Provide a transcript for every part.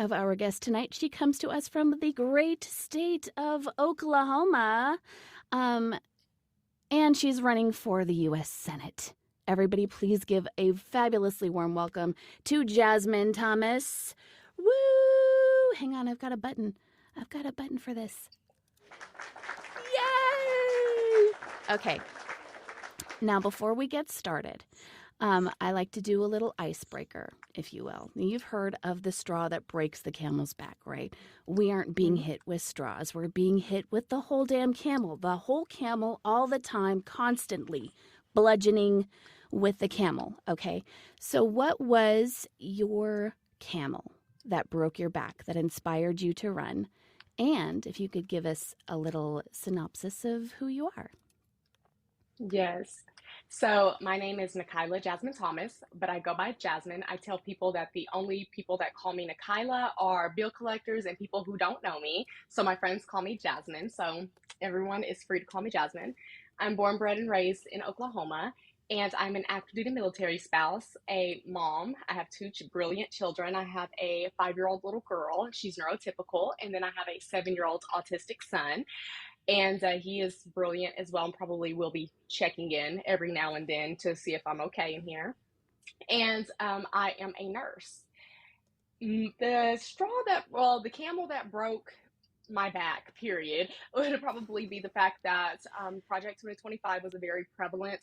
of our guest tonight. She comes to us from the great state of Oklahoma, and she's running for the U.S. Senate. Everybody, please give a fabulously warm welcome to Jasmine Thomas. Woo! Hang on, I've got a button. I've got a button for this. Yay! Okay. Now, before we get started, I like to do a little icebreaker, if you will. You've heard of the straw that breaks the camel's back, right? We aren't being hit with straws. We're being hit with the whole damn camel, all the time, constantly, bludgeoning with the camel, okay? So what was your camel that broke your back, that inspired you to run? And if you could give us a little synopsis of who you are. Yes. So my name is Nikayla Jasmine Thomas, but I go by Jasmine. I tell people that the only people that call me Nikayla are bill collectors and people who don't know me. So my friends call me Jasmine. So everyone is free to call me Jasmine. I'm born, bred, and raised in Oklahoma, and I'm an active duty military spouse, a mom. I have two brilliant children. I have a 5-year-old little girl. She's neurotypical. And then I have a 7-year-old autistic son. And he is brilliant as well, and probably will be checking in every now and then to see if I'm okay in here. And I am a nurse. The camel that broke my back, period, would probably be the fact that Project 2025 was a very prevalent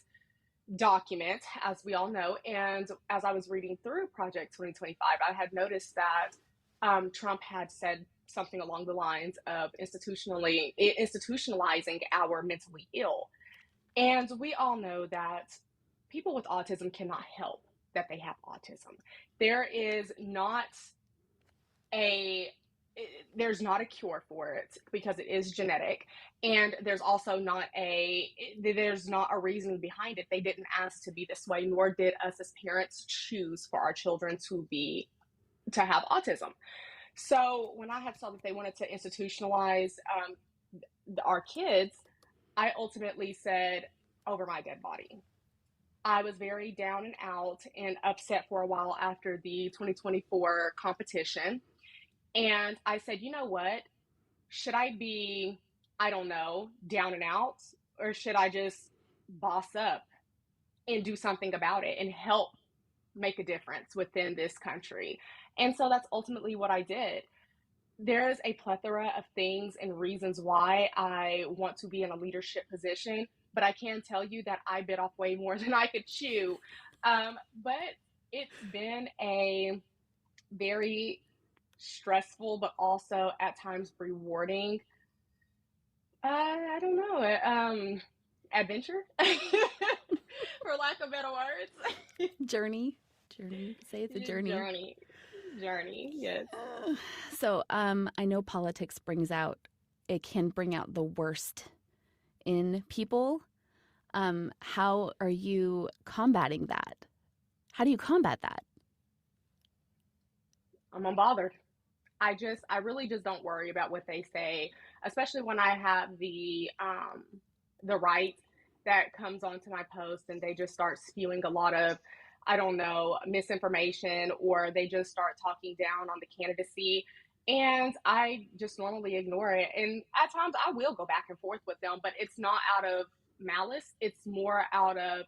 document, as we all know. And as I was reading through Project 2025, I had noticed that Trump had said something along the lines of institutionalizing our mentally ill. And we all know that people with autism cannot help that they have autism. There's not a cure for it because it is genetic, and there's also not a reasoning behind it. They didn't ask to be this way, nor did us as parents choose for our children to have autism. So when I had saw that they wanted to institutionalize our kids, I ultimately said, over my dead body. I was very down and out and upset for a while after the 2024 competition. And I said, you know what? Should I be, I don't know, down and out? Or should I just boss up and do something about it and help make a difference within this country? And so that's ultimately what I did. There is a plethora of things and reasons why I want to be in a leadership position, but I can tell you that I bit off way more than I could chew. But it's been a very stressful, but also at times rewarding, I don't know, adventure, for lack of better words. Journey. Say it's a journey. Journey, yes. So I know politics can bring out the worst in people. How are you combating that? How do you combat that? I'm unbothered. I really just don't worry about what they say, especially when I have the right that comes onto my post and they just start spewing a lot of, I don't know, misinformation, or they just start talking down on the candidacy. And I just normally ignore it. And at times I will go back and forth with them, but it's not out of malice. It's more out of,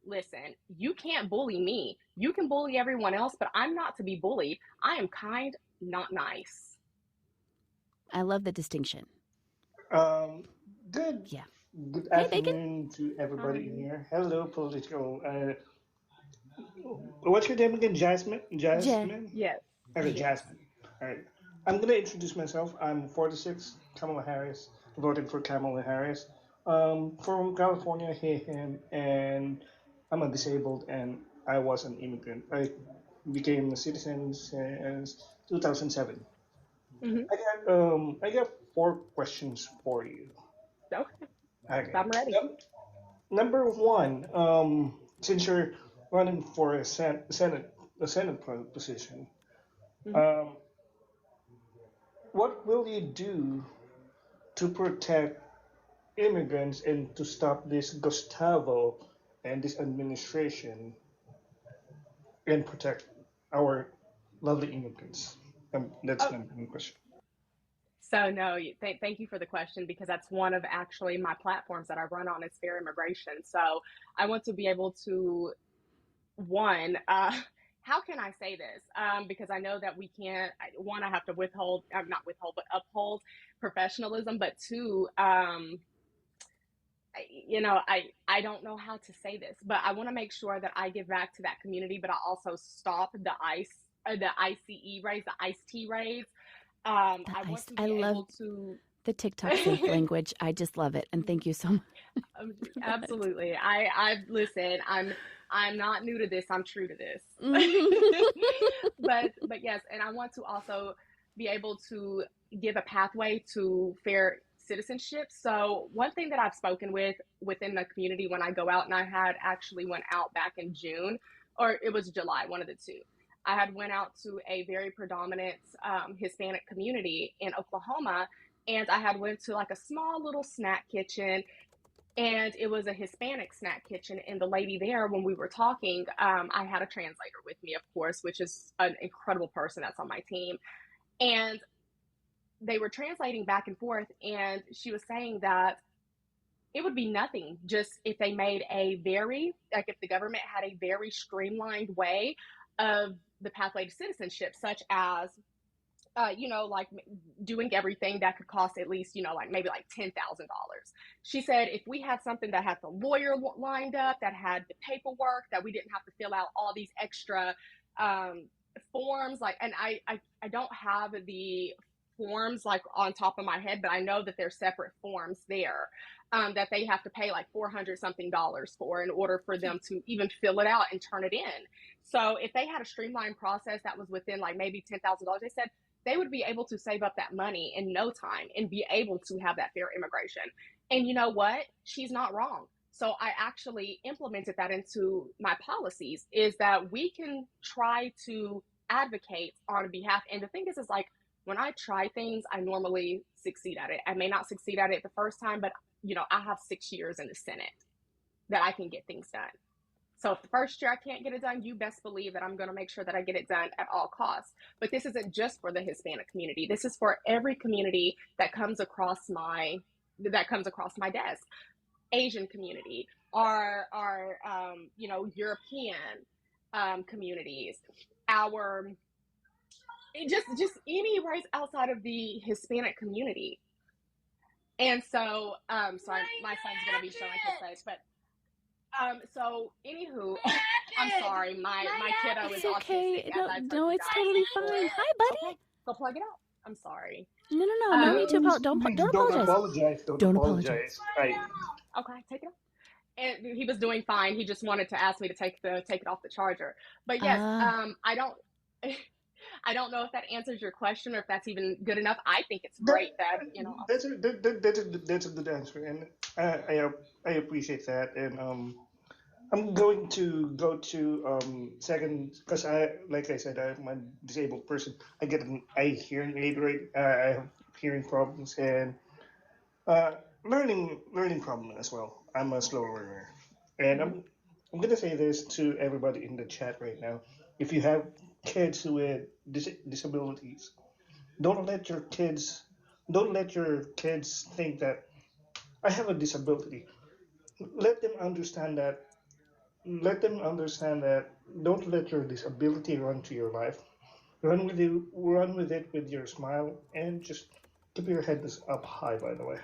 listen, you can't bully me. You can bully everyone else, but I'm not to be bullied. I am kind, not nice. I love the distinction. Good. Yeah. Good afternoon to everybody in here. Hello, political. What's your name again? Jasmine? Jasmine? Yes. Okay, Yes. Jasmine. All right. I'm going to introduce myself. I'm 46, Kamala Harris, voting for Kamala Harris. From California, and I'm a disabled, and I was an immigrant. I became a citizen since 2007. Mm-hmm. I got 4 questions for you. Okay. Okay. I'm ready. Number one, since you're running for a Senate position, Mm-hmm. um, what will you do to protect immigrants and to stop this Gustavo and this administration and protect our lovely immigrants? That's Oh, my main question. so no, thank you for the question because that's one of actually my platforms that I run on is fair immigration. So I want to be able to one, how can I say this? Because I know that we can't. One, I have to withhold, not withhold, but uphold professionalism. But two, I don't know how to say this, but I want to make sure that I give back to that community, but I also stop the ICE raids, the iced tea raids. I want to I be love able to. the TikTok safe language. I just love it. And thank you so much for that. Absolutely. I listen. I'm not new to this. I'm true to this. But yes, and I want to also be able to give a pathway to fair citizenship. So one thing that I've spoken with within the community when I go out, and I had actually went out back in June, or it was July, one of the two. I had went out to a very predominant Hispanic community in Oklahoma, and I had went to like a small little snack kitchen, and it was a Hispanic snack kitchen. And the lady there, when we were talking, I had a translator with me, of course, which is an incredible person that's on my team. And they were translating back and forth, and she was saying that it would be nothing just if they made a very, like, if the government had a very streamlined way of the pathway to citizenship, such as like doing everything that could cost at least, like maybe like $10,000. She said if we had something that had the lawyer lined up, that had the paperwork, that we didn't have to fill out all these extra um, forms, like, and I don't have the forms like on top of my head, but I know that there's separate forms there that they have to pay like 400 something dollars for in order for them to even fill it out and turn it in. So if they had a streamlined process that was within like maybe $10,000, they said they would be able to save up that money in no time and be able to have that fair immigration. And you know what? She's not wrong. So I actually implemented that into my policies, is that we can try to advocate on behalf. And the thing is like when I try things, I normally succeed at it. I may not succeed at it the first time, but I have 6 years in the Senate that I can get things done. So if the first year I can't get it done, you best believe that I'm going to make sure that I get it done at all costs. But this isn't just for the Hispanic community. This is for every community that comes across my desk. Asian community, our European communities, our just any race outside of the Hispanic community. And so, sorry, my son's going to be showing his face, but so anywho, I'm sorry, my kiddo is It's okay. autistic, as I told No, you it's guys totally fine. before. Hi, buddy. Okay, go plug it out. I'm sorry. No need to Please, apologize. please Don't don't apologize. apologize. Don't Don't apologize. apologize. I Okay, take it off. And he was doing fine. He just wanted to ask me to take it off the charger. But yes, Ah, I don't I don't know if that answers your question or if that's even good enough. I think it's that, great that that's a good answer, and I appreciate that. And I'm going to go to second because like I said, I'm a disabled person. I get an eye hearing aid, right? I have hearing problems and uh, learning problem as well. I'm a slow learner, and Mhm. I'm gonna say this to everybody in the chat right now. If you have kids with disabilities, don't let your kids don't let your kids think that I have a disability. Let them understand that don't let your disability run to your life. Run with it with your smile and just keep your head up high, by the way.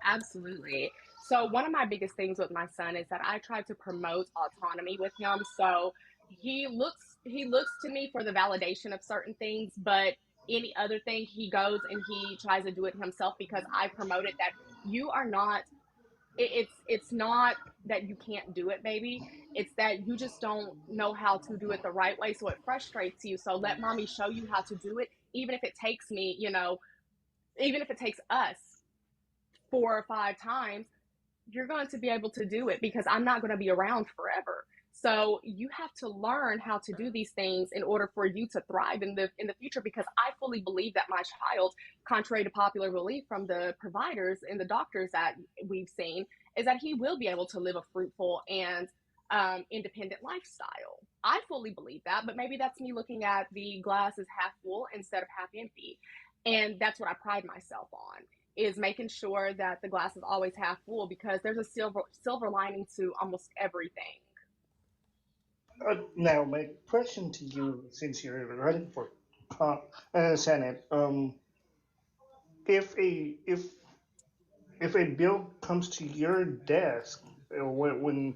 Absolutely. So one of my biggest things with my son is that I try to promote autonomy with him. So he looks to me for the validation of certain things, but any other thing he goes and he tries to do it himself because I promoted that you are not it's not that you can't do it, baby. It's that you just don't know how to do it the right way. So it frustrates you. So let mommy show you how to do it, even if it takes me, even if it takes us 4 or 5 times, you're going to be able to do it because I'm not going to be around forever. So you have to learn how to do these things in order for you to thrive in the future. Because I fully believe that my child, contrary to popular belief from the providers and the doctors that we've seen, is that he will be able to live a fruitful and independent lifestyle. I fully believe that, but maybe that's me looking at the glass as half full instead of half empty. And that's what I pride myself on, is making sure that the glass is always half full, because there's a silver lining to almost everything. Now, my question to you, since you're running for Senate, if a bill comes to your desk, when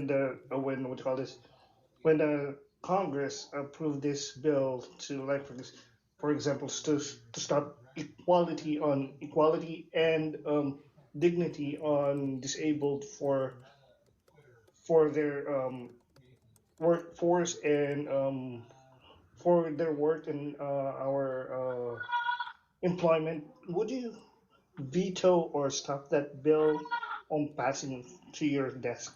the when what you call this, when the Congress approved this bill to, like, for example, to stop equality and dignity on disabled for their workforce and for their work in our employment, would you veto or stop that bill on passing to your desk?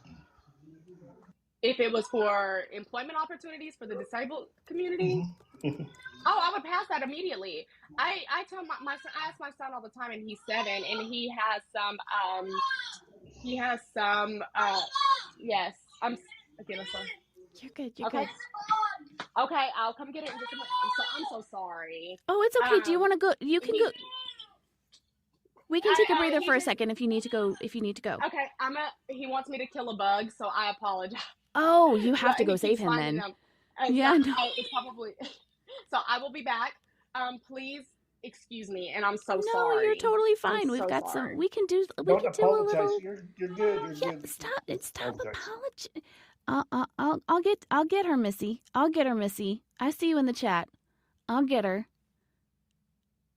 If it was for employment opportunities for the disabled community, Hmm. oh, I would pass that immediately. I tell my son, I ask my son all the time, and he's 7, and he has some yes. Okay, my son. You're good. You're Okay. good. Okay, I'll come get it in just a minute. I'm so sorry. Oh, it's okay. Do you want to go? You can He go. We can take a breather he for a just second if you need to go. If you need to go. okay. He wants me to kill a bug, so I apologize. Oh, you have to go He save keeps him finding then. them. Yeah. No. It's probably so. I will be back. Please excuse me, and I'm so No, you're sorry. totally I'm fine. We've so got some. sorry. We can do. We Don't can do a apologize. little. You're good. You're Yeah. good. Stop. Don't Stop apologize. apology. I'll get her, Missy. I'll get her, Missy. I see you in the chat. I'll get her.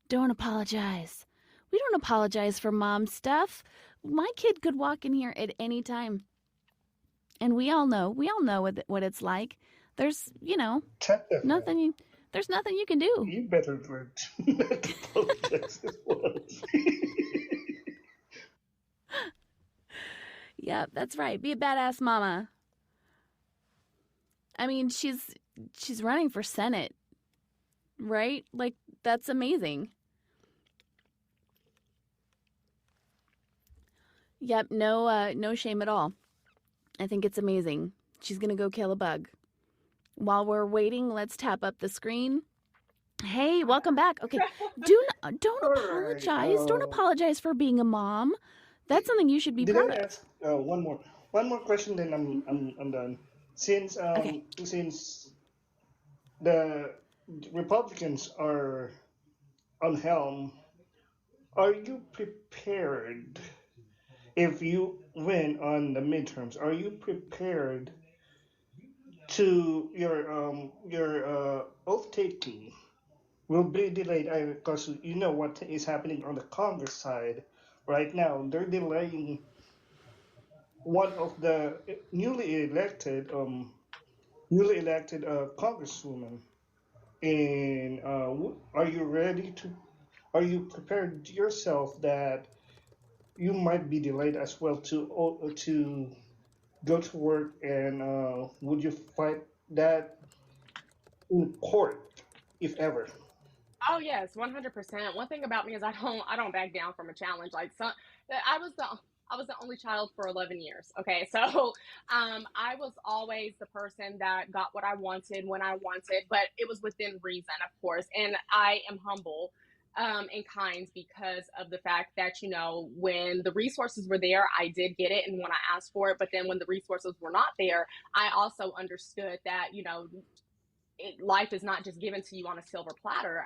Don't apologize. We don't apologize for mom stuff. My kid could walk in here at any time, and we all know what it's like. There's, Definitely. there's nothing you can do. You better learn not to apologize as well. Yeah, that's right. Be a badass mama. I mean, she's running for Senate, right? Like, that's amazing. Yep, no shame at all. I think it's amazing. She's gonna go kill a bug. While we're waiting, let's tap up the screen. Hey, welcome back. Okay, don't All right. apologize. Don't apologize for being a mom. That's something you should be Did proud I of. ask one more question? Then I'm done. Since Okay. since the Republicans are on helm, are you prepared if you win on the midterms? Are you prepared to your oath taking will be delayed because you know what is happening on the Congress side right now. They're delaying one of the newly elected congresswoman. And are you ready to? Are you prepared yourself that you might be delayed as well to go to work? And would you fight that in court if ever? Oh yes, 100%. One thing about me is I don't back down from a challenge. Like, so, I was the I was the only child for 11 years. Okay, so I was always the person that got what I wanted when I wanted, but it was within reason, of course. And I am humble and kind because of the fact that, when the resources were there, I did get it, and when I asked for it. But then when the resources were not there, I also understood that, life is not just given to you on a silver platter.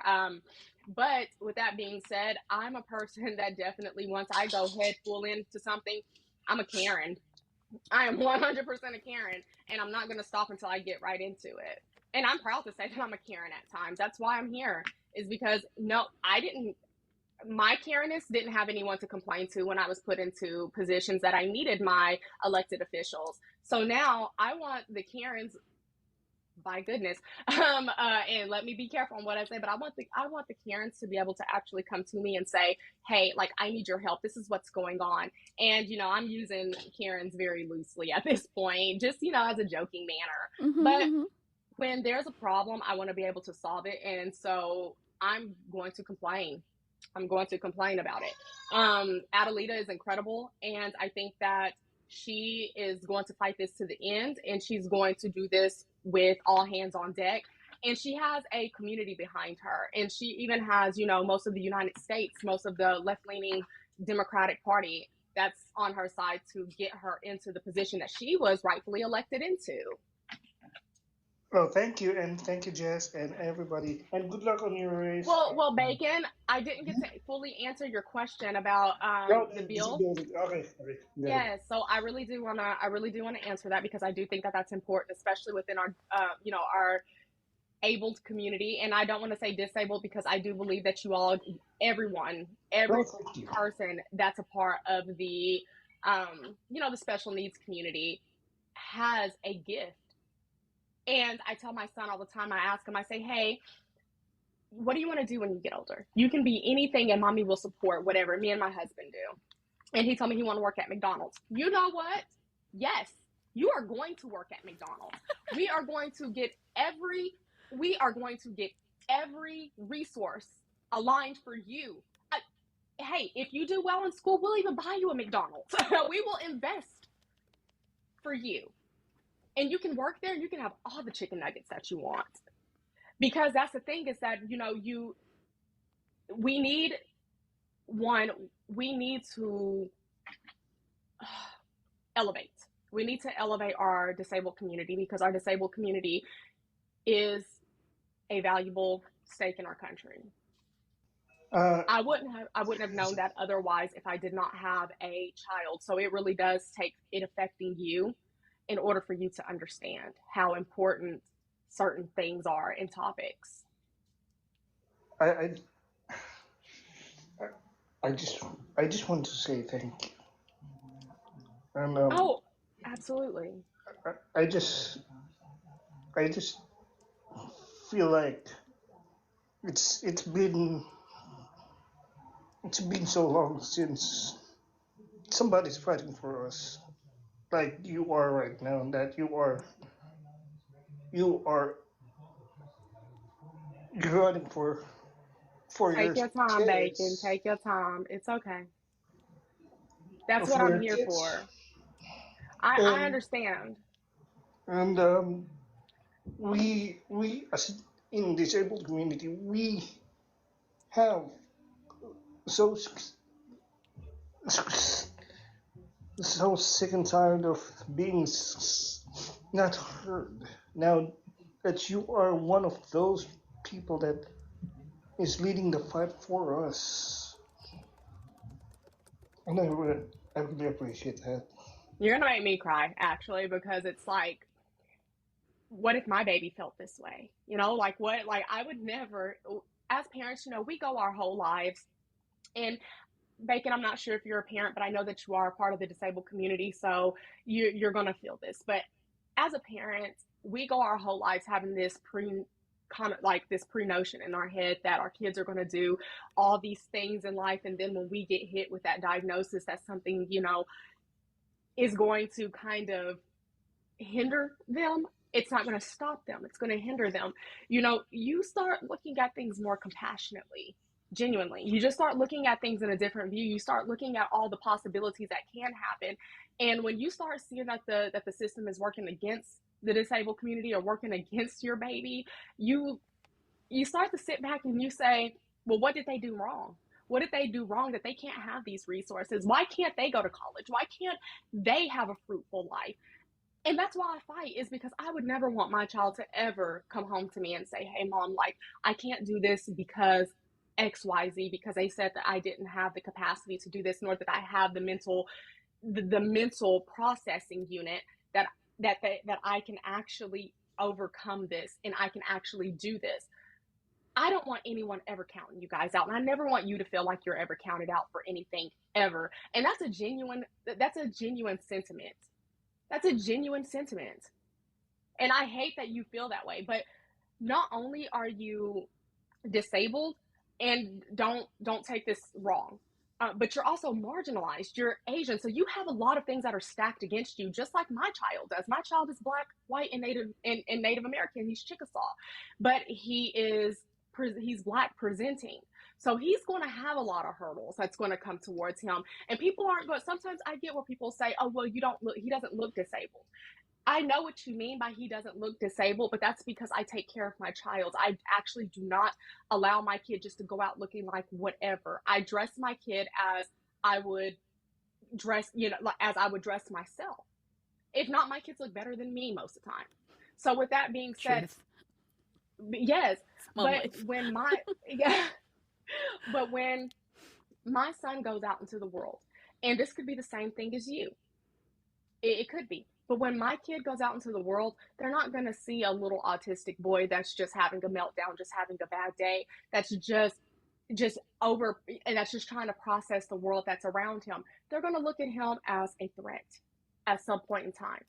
But with that being said, I'm a person that definitely, once I go head full into something, I'm a Karen. I am 100% a Karen, and I'm not going to stop until I get right into it. And I'm proud to say that I'm a Karen at times. That's why I'm here, is because no, I didn't. My Karenness didn't have anyone to complain to when I was put into positions that I needed my elected officials. So now I want the Karens, by goodness, and let me be careful on what I say, but I want the Karens to be able to actually come to me and say, hey, like, I need your help, this is what's going on. And I'm using Karens very loosely at this point, just as a joking manner. Mm-hmm, But mm-hmm. when there's a problem, I want to be able to solve it, and so I'm going to complain. I'm going to complain about it. Adelita is incredible, and I think that she is going to fight this to the end, and she's going to do this with all hands on deck. And she has a community behind her, and she even has, most of the United States, most of the left-leaning Democratic Party that's on her side to get her into the position that she was rightfully elected into. Oh, thank you, and thank you, Jess, and everybody, and good luck on your race. Well, Bacon, I didn't get to fully answer your question about the bill. Okay. Yes, so I really do wanna answer that, because I do think that that's important, especially within our our abled community. And I don't want to say disabled, because I do believe that every person that's a part of the the special needs community has a gift. And I tell my son all the time, I ask him, I say, hey, what do you want to do when you get older? You can be anything, and mommy will support whatever me and my husband do. And he told me he wanted to work at McDonald's. You know what? Yes, you are going to work at McDonald's. We are going to get every resource aligned for you. Hey, if you do well in school, we'll even buy you a McDonald's. We will invest for you. And you can work there, and you can have all the chicken nuggets that you want. Because that's the thing, is that, we need to elevate. We need to elevate our disabled community, because our disabled community is a valuable stake in our country. I wouldn't have known that otherwise if I did not have a child. So it really does take it affecting you in order for you to understand how important certain things are and topics. I just want to say thank you. And oh, absolutely. I just feel like it's been so long since somebody's fighting for us, like you are right now. That you are running for Take your your time, kids. Bacon. Take your time. It's okay. That's what For I'm your here kids. for. I understand. And we as in disabled community, we have so sick and tired of being not heard. Now that you are one of those people that is leading the fight for us, and I really appreciate that. You're gonna make me cry, actually, because it's like, what if my baby felt this way? I would never, as parents, we go our whole lives. And Bacon, I'm not sure if you're a parent, but I know that you are a part of the disabled community, so you're going to feel this. But as a parent, we go our whole lives having this pre-notion in our head that our kids are going to do all these things in life, and then when we get hit with that diagnosis, that's something, is going to kind of hinder them. It's not going to stop them. It's going to hinder them. You start looking at things more compassionately. Genuinely, you just start looking at things in a different view. You start looking at all the possibilities that can happen, and when you start seeing that the system is working against the disabled community or working against your baby, you start to sit back and you say, well, what did they do wrong? What did they do wrong that they can't have these resources? Why can't they go to college? Why can't they have a fruitful life? And that's why I fight, is because I would never want my child to ever come home to me and say, hey, mom, I can't do this because XYZ, because they said that I didn't have the capacity to do this, nor that I have the mental processing unit that I can actually overcome this and I can actually do this. I don't want anyone ever counting you guys out, and I never want you to feel like you're ever counted out for anything ever. And that's a genuine sentiment. That's a genuine sentiment. And I hate that you feel that way, but not only are you disabled, and don't take this wrong, but you're also marginalized. You're Asian, so you have a lot of things that are stacked against you, just like my child does. My child is Black, white, and Native American. He's Chickasaw, but he's Black presenting. So he's going to have a lot of hurdles that's going to come towards him. And people aren't going, sometimes I get where people say, oh, well, he doesn't look disabled. I know what you mean by he doesn't look disabled, but that's because I take care of my child. I actually do not allow my kid just to go out looking like whatever. I dress my kid as I would dress, as I would dress myself. If not, my kids look better than me most of the time. So with that being said, Truth. yes, Small but life. when my son goes out into the world, and this could be the same thing as you, it could be. But when my kid goes out into the world, they're not going to see a little autistic boy that's just having a meltdown, just having a bad day, that's just over, and that's just trying to process the world that's around him. They're going to look at him as a threat at some point in time.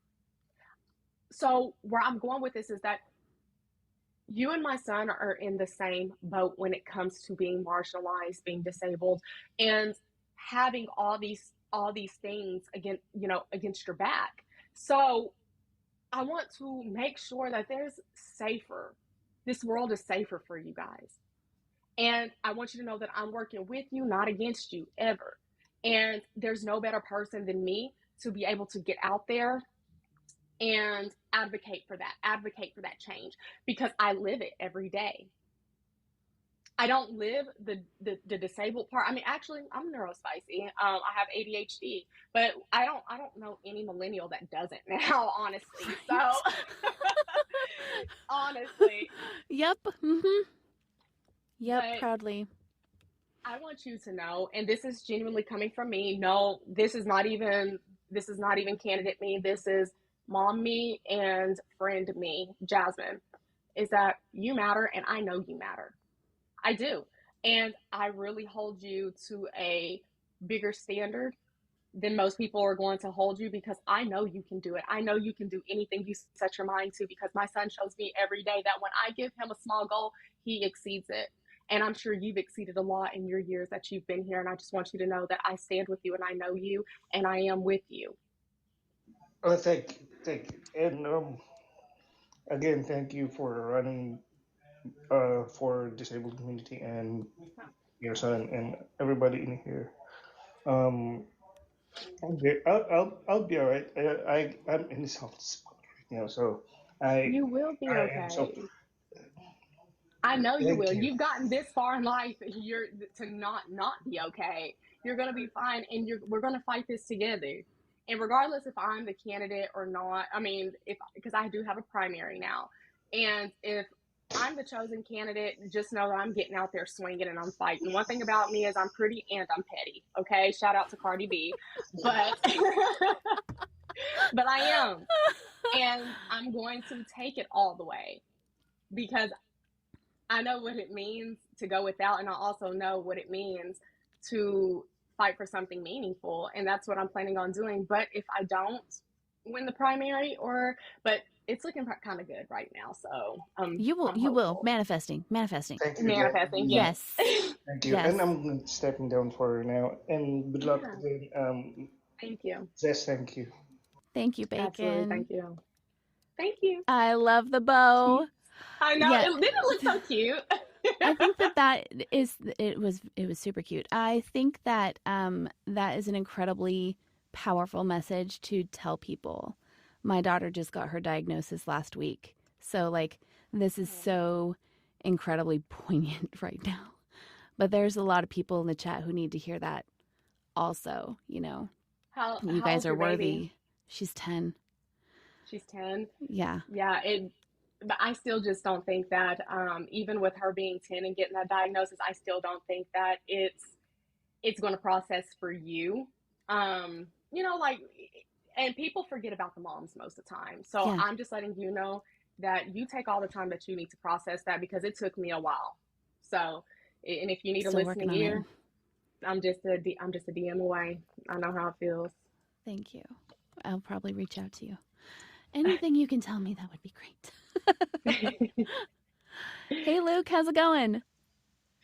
So where I'm going with this is that you and my son are in the same boat when it comes to being marginalized, being disabled, and having all these things against your back. So I want to make sure that this world is safer for you guys. And I want you to know that I'm working with you, not against you, ever. And there's no better person than me to be able to get out there and advocate for that change, because I live it every day. I don't live the disabled part. I mean, actually, I'm neurospicy. I have ADHD, but I don't know any millennial that doesn't now, honestly. So, honestly. Yep. Mm-hmm. Yep. But proudly. I want you to know, and this is genuinely coming from me. No, this is not even candidate me. This is mom me and friend me, Jasmine, is that you matter, and I know you matter. I do. And I really hold you to a bigger standard than most people are going to hold you, because I know you can do it. I know you can do anything you set your mind to, because my son shows me every day that when I give him a small goal, he exceeds it. And I'm sure you've exceeded a lot in your years that you've been here. And I just want you to know that I stand with you, and I know you, and I am with you. Thank you. And again, thank you for running for disabled community and your son and everybody in here. Um, I'll be all right. I'm in this house, so I You will be I am so. okay. I know you Thank will. you. You've gotten this far in life, you're to not be okay. You're gonna be fine, and we're gonna fight this together. And regardless if I'm the candidate or not, I mean, because I do have a primary now, and if I'm the chosen candidate, just know that I'm getting out there swinging and I'm fighting. One thing about me is I'm pretty and I'm petty. Okay, shout out to Cardi B, but but I am, and I'm going to take it all the way, because I know what it means to go without, and I also know what it means to fight for something meaningful, and that's what I'm planning on doing. But if I don't win the primary, but it's looking kind of good right now, so You will. I'm You will. hopeful. Manifesting. Thank you again. Manifesting, yes. Yes. Thank you. Yes. And I'm stepping down for now. And good luck Yeah. again. Thank you. Jess, thank you. Thank you, Absolutely, Bacon. thank you. Thank you. I love the bow. I know, Yeah. it didn't look so cute. I think it was super cute. I think that that is an incredibly powerful message to tell people. My daughter just got her diagnosis last week. So like this is so incredibly poignant right now. But there's a lot of people in the chat who need to hear that also, How You how guys old's are your worthy. baby? She's 10. She's 10. Yeah. Yeah, but I still just don't think that, even with her being 10 and getting that diagnosis, I still don't think that it's going to process for you. Like, and people forget about the moms most of the time. So Yeah. I'm just letting you know that you take all the time that you need to process that, because it took me a while. So, and if you need a Still listening working on ear, I'm just a DM away. I know how it feels. Thank you. I'll probably reach out to you. Anything you can tell me, that would be great. Hey, Luke, how's it going?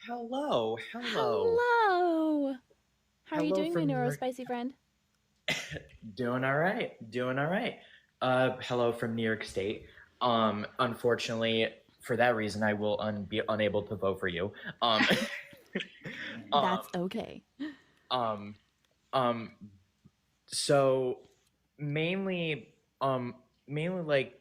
Hello. Hello. How are you Hello doing, my from New York. neurospicy friend? Doing all right. Hello from New York State. Unfortunately, for that reason, I will be unable to vote for you. um, That's okay. um, um, so mainly, um, mainly like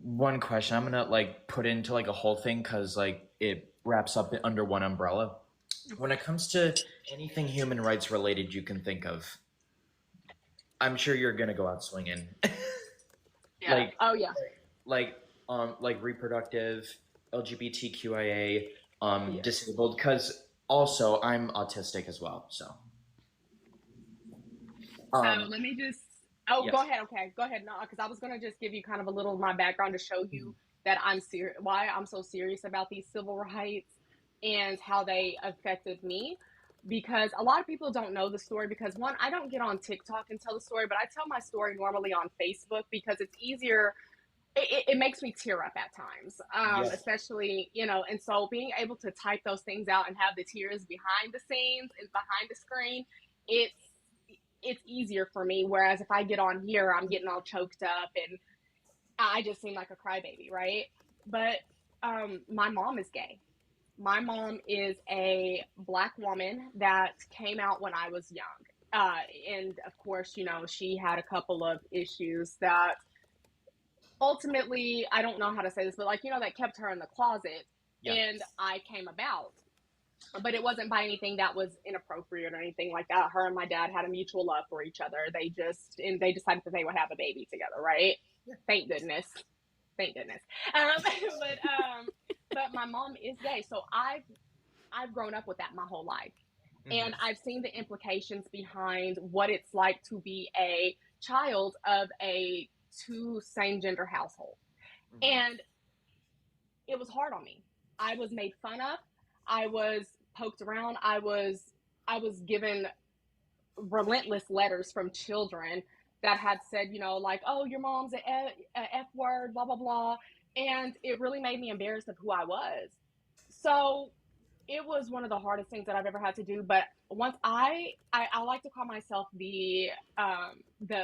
one question. I'm gonna like put into like a whole thing because like it wraps up under one umbrella. When it comes to anything human rights related you can think of, I'm sure you're gonna go out swinging. Yeah. like Oh yeah. like like reproductive, LGBTQIA, Yes. disabled. Because also I'm autistic as well. So So um, let me just. Oh, go yes. ahead. Okay, go ahead. No, because I was gonna just give you kind of a little of my background to show you that I'm serious. Why I'm so serious about these civil rights and how they affected me. Because a lot of people don't know the story. Because one, I don't get on TikTok and tell the story, but I tell my story normally on Facebook because it's easier. It makes me tear up at times, Yes. especially, and so being able to type those things out and have the tears behind the scenes and behind the screen, it's it's easier for me. Whereas if I get on here, I'm getting all choked up and I just seem like a crybaby, right? But my mom is gay. My mom is a Black woman that came out when I was young. And of course, she had a couple of issues that ultimately, I don't know how to say this, but like, that kept her in the closet Yeah. and I came about. But it wasn't by anything that was inappropriate or anything like that. Her and my dad had a mutual love for each other. They decided that they would have a baby together, right? Yeah. Thank goodness. Thank goodness. But my mom is gay, so I've grown up with that my whole life. And Mm-hmm. I've seen the implications behind what it's like to be a child of a two same gender household. Mm-hmm. And it was hard on me. I was made fun of. I was poked around. I was given relentless letters from children that had said, like, oh, your mom's a F word, blah, blah, blah. And it really made me embarrassed of who I was. So it was one of the hardest things that I've ever had to do. But once I like to call myself the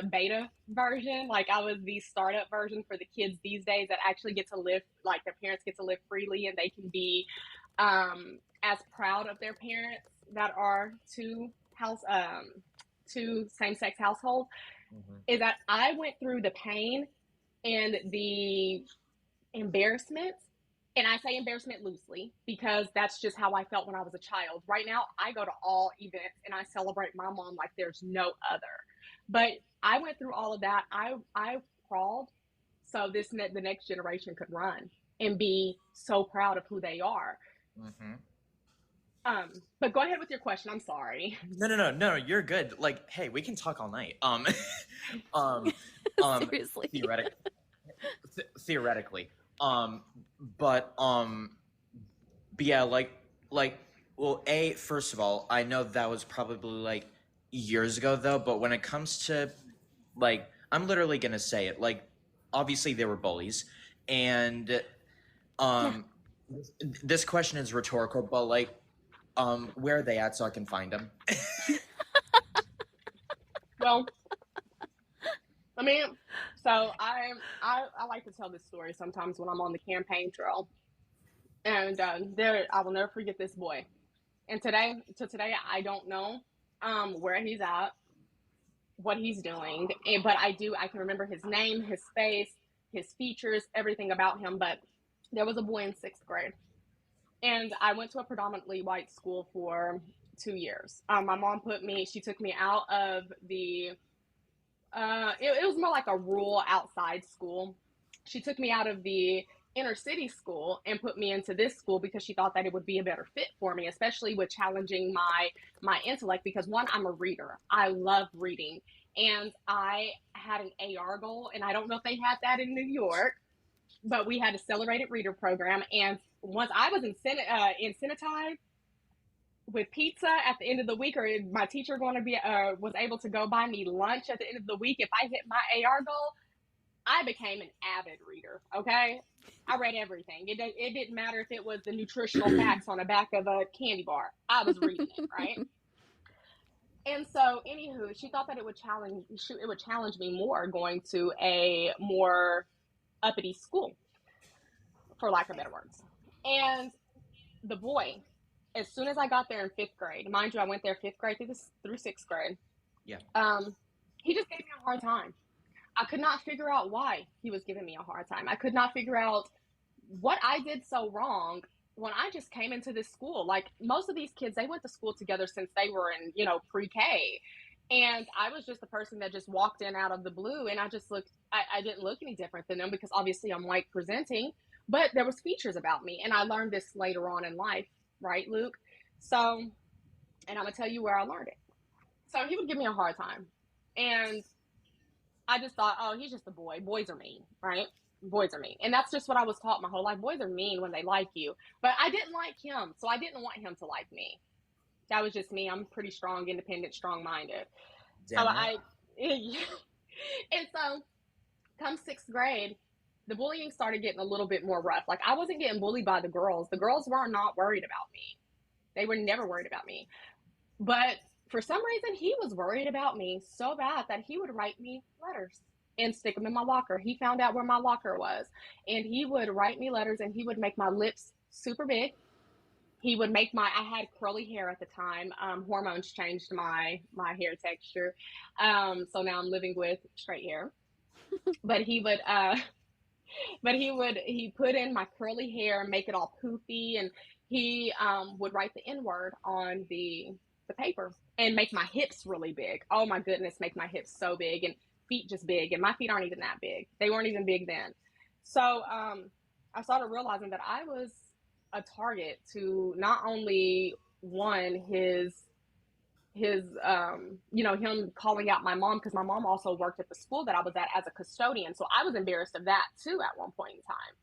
beta version. Like I was the startup version for the kids these days that actually get to live, like their parents get to live freely and they can be as proud of their parents that are two same sex households. Mm-hmm. Is that I went through the pain and the embarrassment. And I say embarrassment loosely because that's just how I felt when I was a child. Right now, I go to all events and I celebrate my mom like there's no other. But I went through all of that. I crawled so the next generation could run and be so proud of who they are. Mm-hmm. But go ahead with your question. I'm sorry. No, you're good. Like, hey, we can talk all night. Um, um, Seriously. theoretic, theoretically, um, but but yeah, like, well, first of all, I know that was probably like years ago though. But when it comes to like, I'm literally gonna say it. Like, obviously they were bullies, and Yeah. um, this question is rhetorical, but like, where are they at so I can find them? Well, I mean, so I like to tell this story sometimes when I'm on the campaign trail, and there I will never forget this boy. And today, I don't know where he's at, what he's doing, but I can remember his name, his face, his features, everything about him. But there was a boy in sixth grade, and I went to a predominantly white school for 2 years. My mom she took me out of it was more like a rural outside school. She took me out of the inner city school and put me into this school because she thought that it would be a better fit for me, especially with challenging my intellect. Because one, I'm a reader. I love reading, and I had an AR goal, and I don't know if they had that in New York, but we had a accelerated reader program. And once I was incentivized with pizza at the end of the week, or my teacher going to be was able to go buy me lunch at the end of the week if I hit my AR goal, I became an avid reader. Okay, I read everything. It didn't matter if it was the nutritional facts on the back of a candy bar. I was reading it, right? And so, anywho, she thought that it would challenge me more going to a more uppity school, for lack of better words. And the boy as soon as I got there in 5th grade, mind you, I went there 5th grade through 6th grade. Yeah. He just gave me a hard time. I could not figure out why he was giving me a hard time. I could not figure out what I did so wrong when I just came into this school. Like, most of these kids, they went to school together since they were in, pre-K. And I was just the person that just walked in out of the blue, and I didn't look any different than them because obviously I'm white presenting, but there was features about me. And I learned this later on in life, right, Luke? So, and I'm going to tell you where I learned it. So he would give me a hard time. And I just thought, oh, he's just a boy. Boys are mean, right? Boys are mean. And that's just what I was taught my whole life. Boys are mean when they like you. But I didn't like him, so I didn't want him to like me. That was just me. I'm pretty strong, independent, strong-minded. So and so come 6th grade, the bullying started getting a little bit more rough. Like, I wasn't getting bullied by the girls. The girls were not worried about me. They were never worried about me. But for some reason, he was worried about me so bad that he would write me letters and stick them in my locker. He found out where my locker was, and he would write me letters, and he would make my lips super big. He would make I had curly hair at the time. Hormones changed my hair texture. So now I'm living with straight hair. But he put in my curly hair and make it all poofy, and he would write the N-word on the paper and make my hips really big. Oh my goodness, make my hips so big, and feet just big. And my feet aren't even that big. They weren't even big then. So I started realizing that I was a target to not only him calling out my mom, because my mom also worked at the school that I was at as a custodian. So I was embarrassed of that too at one point in time,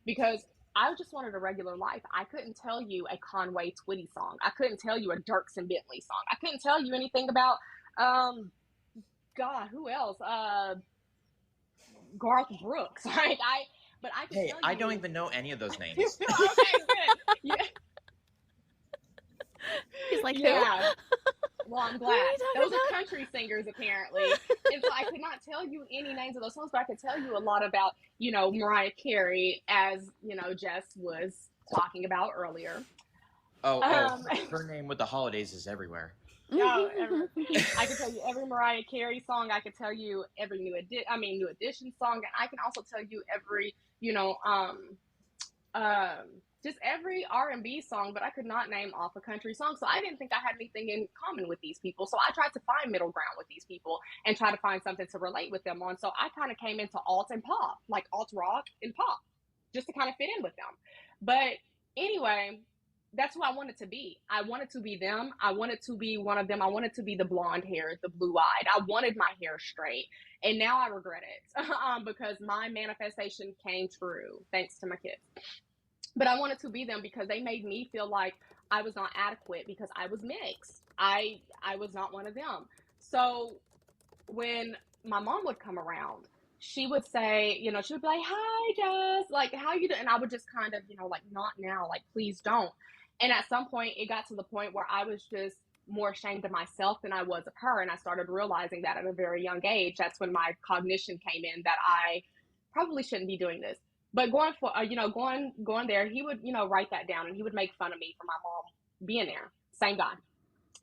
because I just wanted a regular life. I couldn't tell you a Conway Twitty song. I couldn't tell you a Dirks and Bentley song. I couldn't tell you anything about, God, who else? Garth Brooks. Like, but I could tell you. I don't even know any of those names. Okay, good. Yeah. He's like, yeah. Well, I'm glad. Those about? are country singers, apparently. And so I could not tell you any names of those songs, but I could tell you a lot about, Mariah Carey, as, Jess was talking about earlier. Her name with the holidays is everywhere. I could tell you every Mariah Carey song. I could tell you every New Edition song. And I can also tell you every, just every R&B song, but I could not name off a country song. So I didn't think I had anything in common with these people. So I tried to find middle ground with these people and try to find something to relate with them on. So I kind of came into alt and pop, like alt rock and pop, just to kind of fit in with them. But anyway, that's who I wanted to be. I wanted to be them. I wanted to be one of them. I wanted to be the blonde hair, the blue-eyed. I wanted my hair straight. And now I regret it because my manifestation came true thanks to my kids. But I wanted to be them because they made me feel like I was not adequate because I was mixed. I was not one of them. So when my mom would come around, she would say, she would be like, "Hi, Jess, like, how you doing?" And I would just kind of, like, "Not now, like, please don't." And at some point, it got to the point where I was just more ashamed of myself than I was of her. And I started realizing that at a very young age. That's when my cognition came in that I probably shouldn't be doing this. But going there, he would, write that down, and he would make fun of me for my mom being there. Same guy.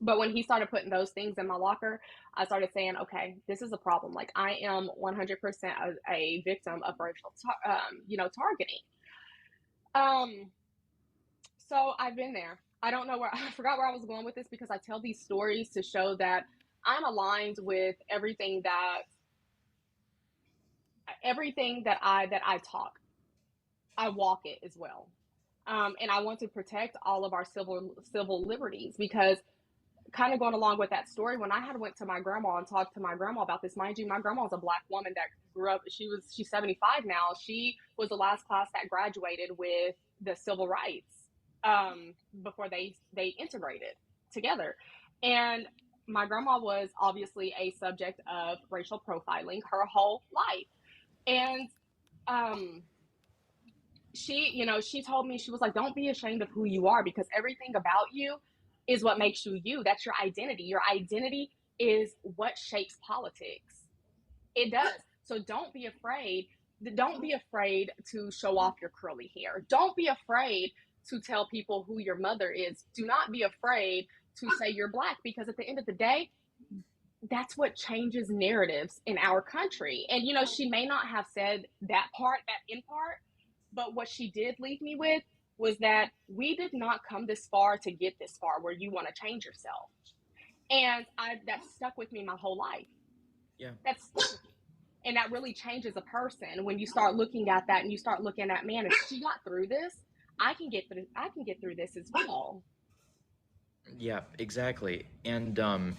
But when he started putting those things in my locker, I started saying, okay, this is a problem. Like, I am 100% a victim of racial, targeting. So I've been there. I forgot where I was going with this, because I tell these stories to show that I'm aligned with everything that I talk. I walk it as well. And I want to protect all of our civil liberties, because kind of going along with that story, when I had went to my grandma and talked to my grandma about this, mind you, my grandma was a Black woman that grew up, she's 75 now. She was the last class that graduated with the civil rights before they integrated together. And my grandma was obviously a subject of racial profiling her whole life. And she told me, she was like, "Don't be ashamed of who you are, because everything about you is what makes you you. That's your identity. Your identity is what shapes politics. It does. So don't be afraid. Don't be afraid to show off your curly hair. Don't be afraid to tell people who your mother is. Do not be afraid to say you're Black, because at the end of the day, that's what changes narratives in our country. And, she may not have said that part, that in part, but what she did leave me with was that we did not come this far to get this far where you want to change yourself. And that stuck with me my whole life. Yeah. That's and that really changes a person when you start looking at that and you start looking at, man, if she got through this, I can get through this as well. Yeah, exactly. I'll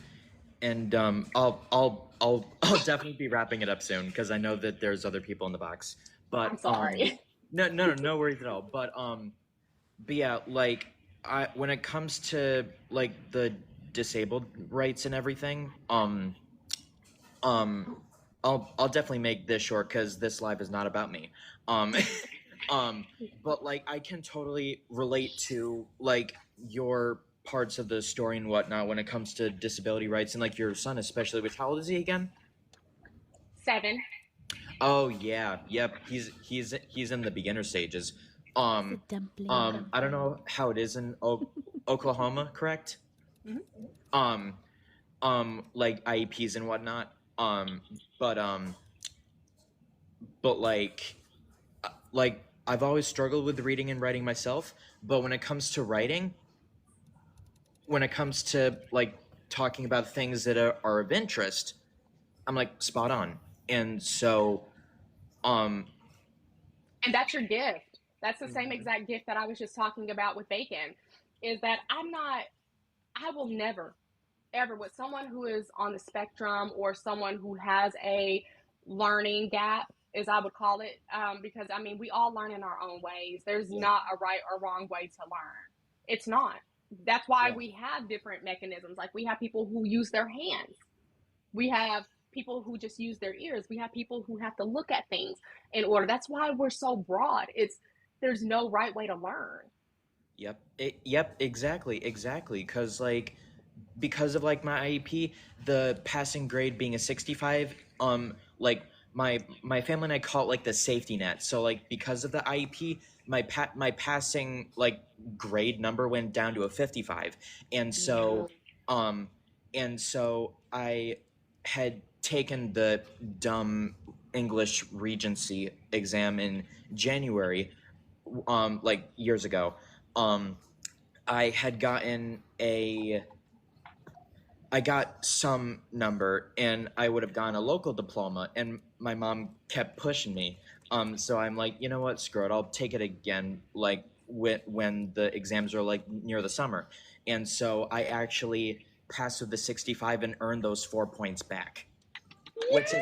definitely be wrapping it up soon because I know that there's other people in the box. But I'm sorry. No worries at all. But yeah, like when it comes to like the disabled rights and everything, I'll definitely make this short because this live is not about me. But like I can totally relate to like your parts of the story and whatnot when it comes to disability rights and like your son especially. Which how old is he again? 7. Oh yeah, yep. He's in the beginner stages. I don't know how it is in Oklahoma, correct? Mm-hmm. Like IEPs and whatnot. But like I've always struggled with reading and writing myself. But when it comes to writing, when it comes to like talking about things that are of interest, I'm like spot on. And so, and that's your gift. That's the same exact gift that I was just talking about with bacon, is that I will never, ever, with someone who is on the spectrum or someone who has a learning gap, as I would call it, because I mean, we all learn in our own ways. There's not a right or wrong way to learn. It's not. That's why we have different mechanisms. Like we have people who use their hands. We have people who just use their ears. We have people who have to look at things in order. That's why we're so broad. There's no right way to learn. Yep, exactly. Because of like my IEP, the passing grade being a 65, like my family and I call it like the safety net. So like because of the IEP, my passing like grade number went down to a 55, and so I had taken the dumb English Regency exam in January, like years ago. I had gotten I got some number and I would have gotten a local diploma, and my mom kept pushing me. So I'm like, you know what, screw it, I'll take it again, like when the exams are like near the summer. And so I actually passed with the 65 and earned those 4 points back, which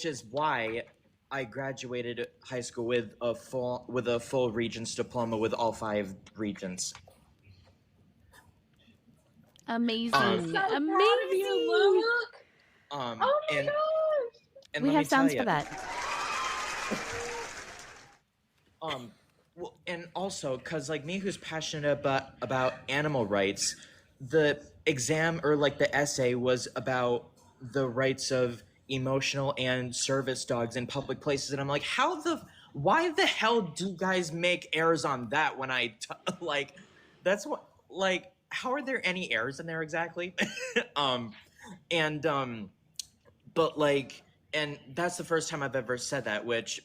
is why I graduated high school with a full Regents diploma with all 5 Regents. Amazing. I'm so proud of you, Luke. Oh my gosh. And we have sounds for that. Well, and also because like me, who's passionate about animal rights, the exam or like the essay was about the rights of emotional and service dogs in public places, and I'm like, why the hell do you guys make errors on that when like, that's what, like, how are there any errors in there exactly? But like, and that's the first time I've ever said that, which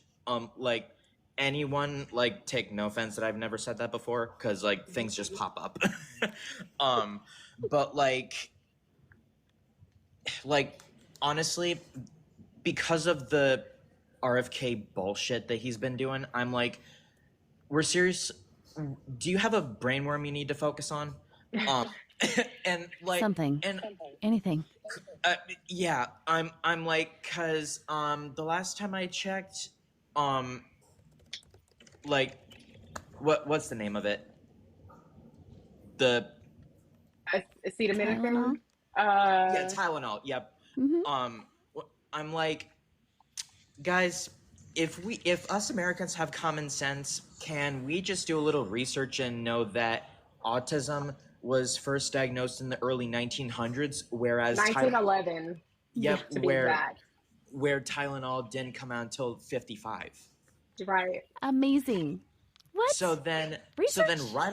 like anyone, like, take no offense that I've never said that before, because like things just pop up. But like honestly, because of the RFK bullshit that he's been doing, I'm like, we're serious. Do you have a brainworm you need to focus on? And like something, and anything. Yeah, I'm like, cause the last time I checked, like, what's the name of it? The acetaminophen. Yeah, Tylenol. Yep. Mm-hmm. I'm like, guys, if us Americans have common sense, can we just do a little research and know that autism was first diagnosed in the early 1900s, whereas 1911. Yep, to be exact. Where Tylenol didn't come out until 55. Right. Amazing. What? So then Research? right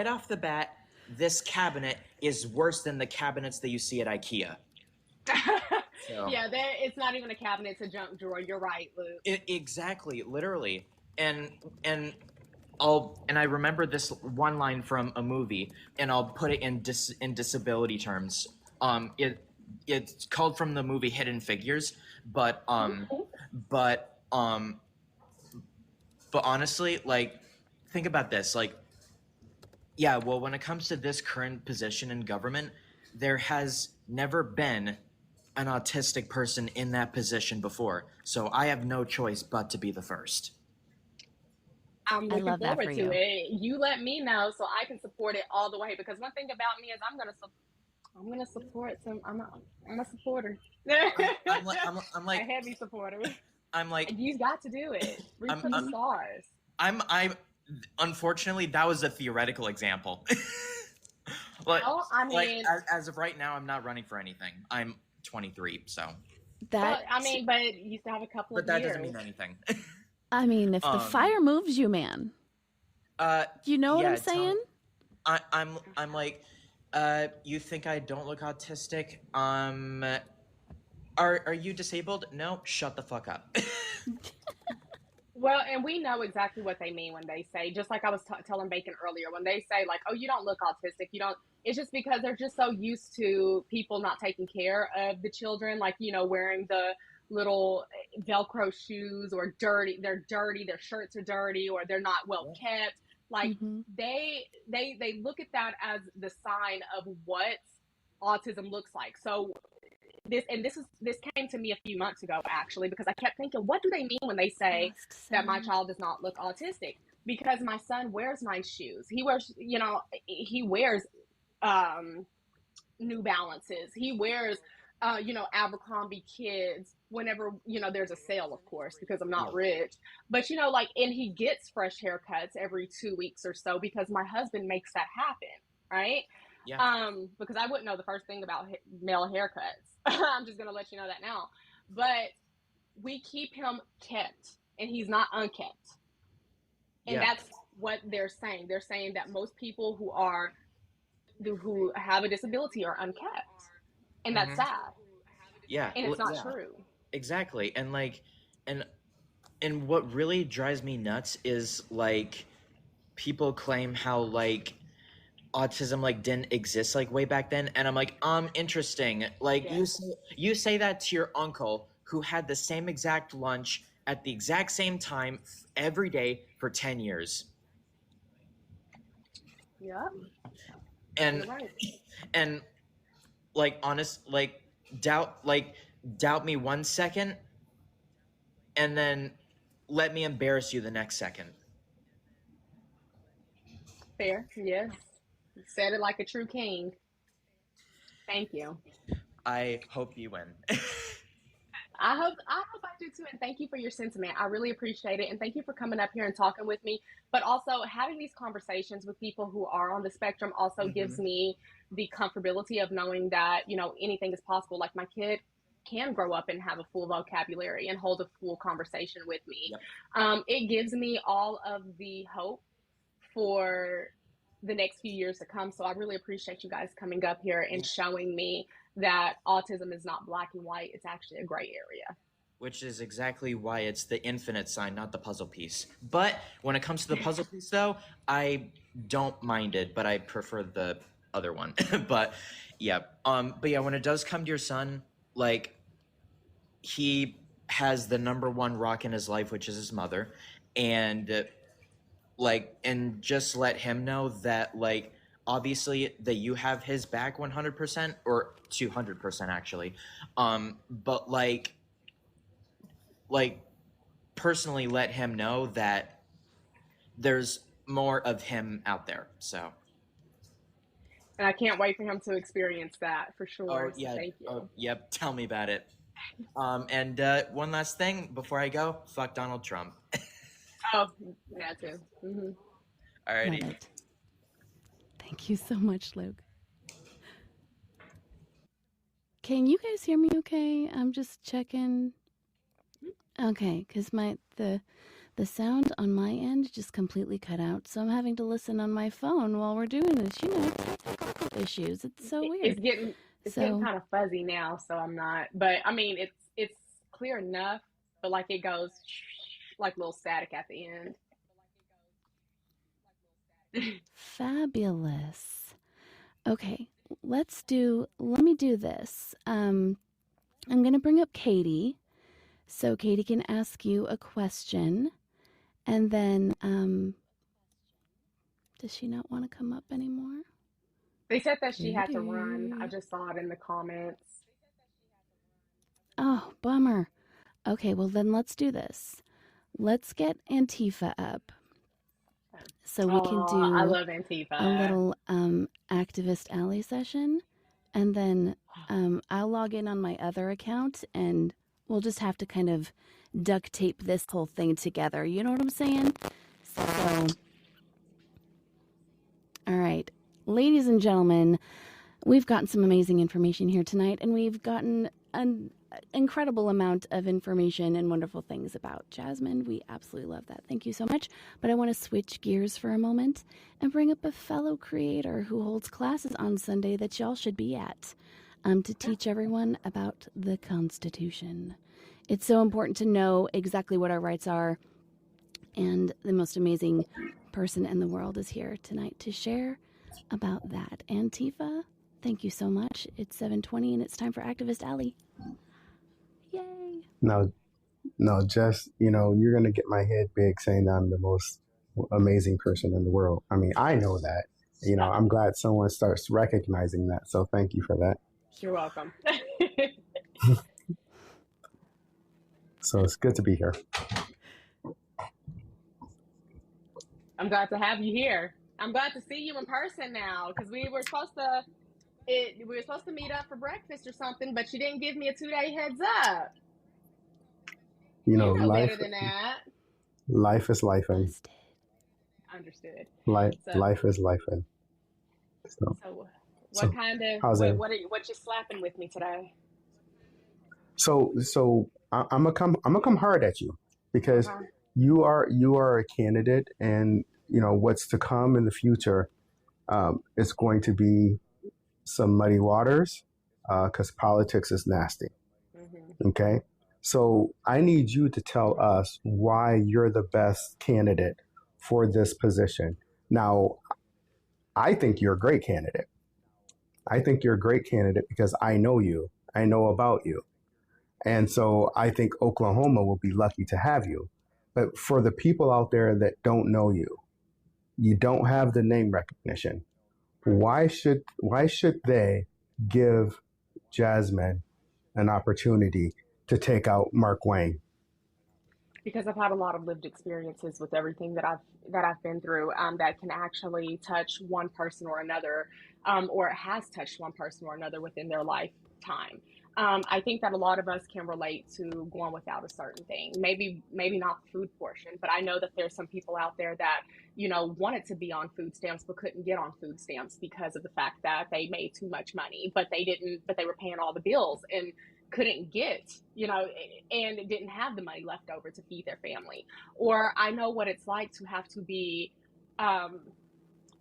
off the bat, this cabinet is worse than the cabinets that you see at IKEA. So Yeah, it's not even a cabinet, it's a junk drawer. You're right, Luke. exactly, literally. And I remember this one line from a movie, and I'll put it in disability terms. It's called from the movie Hidden Figures, but but um but honestly, like, think about this, like, yeah, well, when it comes to this current position in government, there has never been an autistic person in that position before, so I have no choice but to be the first. I'm I looking love that for forward to you. it. You let me know so I can support it all the way. Because one thing about me is I'm gonna support some. I'm a supporter. I'm A like heavy supporter. I'm like You got to do it. Reach for the I'm stars. I'm unfortunately that was a theoretical example. Like, Well, I like mean, as of right now, I'm not running for anything. I'm 23, so That but you still have a couple but of that years. doesn't mean anything. I mean, if the fire moves you, man. You know what yeah, I'm saying? I'm like, you think I don't look autistic? Are you disabled? No, shut the fuck up. Well, and we know exactly what they mean when they say, just like I was telling Bacon earlier, when they say, like, oh, you don't look autistic, you don't, it's just because they're just so used to people not taking care of the children, like, wearing the little Velcro shoes or they're dirty, their shirts are dirty, or they're not well kept. Like, Mm-hmm. they look at that as the sign of what autism looks like. So this came to me a few months ago, actually, because I kept thinking, what do they mean when they say that my child does not look autistic? Because my son wears nice shoes. He wears New Balances. He wears Abercrombie kids whenever there's a sale, of course, because I'm not rich. But and he gets fresh haircuts every 2 weeks or so because my husband makes that happen, right? Yeah. Because I wouldn't know the first thing about male haircuts. I'm just gonna let you know that now. But we keep him kept, and he's not unkept. And that's what they're saying. They're saying that most people who have a disability are unkept, and that's sad. Yeah. And it's not true. Exactly. And like, and what really drives me nuts is like people claim how like autism like didn't exist like way back then, and I'm like, interesting. Like, you say that to your uncle who had the same exact lunch at the exact same time every day for 10 years. Yeah. And You're right. and like doubt me 1 second, and then let me embarrass you the next second. Fair. Yes. You said it like a true king. Thank you. I hope you win. I hope I do too, and thank you for your sentiment. I really appreciate it, and thank you for coming up here and talking with me. But also having these conversations with people who are on the spectrum also gives me the comfortability of knowing that anything is possible. Like, my kid can grow up and have a full vocabulary and hold a full conversation with me. It gives me all of the hope for the next few years to come. So I really appreciate you guys coming up here and showing me that autism is not black and white. It's actually a gray area. Which is exactly why it's the infinite sign, not the puzzle piece. But when it comes to the puzzle piece, though, I don't mind it, but I prefer the other one. But yeah, when it does come to your son, like, he has the number one rock in his life, which is his mother, and and just let him know that, like, obviously that you have his back 100% or 200% actually, but like personally let him know that there's more of him out there. So And I can't wait for him to experience that for sure. So thank you. Yep, tell me about it. And one last thing before I go, fuck Donald Trump. Oh, that too. Alrighty. Love it. Thank you so much, Luke. Can you guys hear me okay? I'm just checking. Okay, because the The sound on my end just completely cut out, so I'm having to listen on my phone while we're doing this. Technical issues. It's so weird. It's getting kind of fuzzy now, so I'm not. But I mean, it's clear enough, but like it goes like little static at the end. Fabulous. Okay, let me do this. I'm going to bring up Katie, so Katie can ask you a question, and then, does she not want to come up anymore? They said that she had to run. I just saw it in the comments. Oh, bummer. Okay, well then let's do this. Let's get Antifa up so we can do I love Antifa. a little activist alley session, and then I'll log in on my other account, and we'll just have to kind of duct tape this whole thing together. You know what I'm saying? So, all right, ladies and gentlemen, we've gotten some amazing information here tonight, and we've gotten an incredible amount of information and wonderful things about Jasmine. We absolutely love that. Thank you so much. But I want to switch gears for a moment and bring up a fellow creator who holds classes on Sunday that y'all should be at to teach everyone about the Constitution. It's so important to know exactly what our rights are, and the most amazing person in the world is here tonight to share about that. Antifa, thank you so much. It's 7:20 and it's time for Activist Alley. Yay. No, just, you're going to get my head big saying I'm the most amazing person in the world. I mean, I know that. I'm glad someone starts recognizing that. So thank you for that. You're welcome. So it's good to be here. I'm glad to have you here. I'm glad to see you in person now, because we were supposed to meet up for breakfast or something, but you didn't give me a 2-day heads up. You know life, better than that. Life is life. Understood. Life is life. So what you slapping with me today? So I'm gonna come hard at you, because you are a candidate, and what's to come in the future is going to be some muddy waters, because politics is nasty. Mm-hmm. Okay, so I need you to tell us why you're the best candidate for this position. Now, I think you're a great candidate. I think you're a great candidate because I know you. I know about you. And so I think Oklahoma will be lucky to have you. But for the people out there that don't know you, you don't have the name recognition. Why should they give Jasmine an opportunity to take out Mark Wayne? Because I've had a lot of lived experiences with everything that I've been through, that can actually touch one person or another, or it has touched one person or another within their lifetime. I think that a lot of us can relate to going without a certain thing. Maybe not the food portion, but I know that there's some people out there that wanted to be on food stamps but couldn't get on food stamps because of the fact that they made too much money, but they were paying all the bills and couldn't get, and didn't have the money left over to feed their family. Or I know what it's like to have to be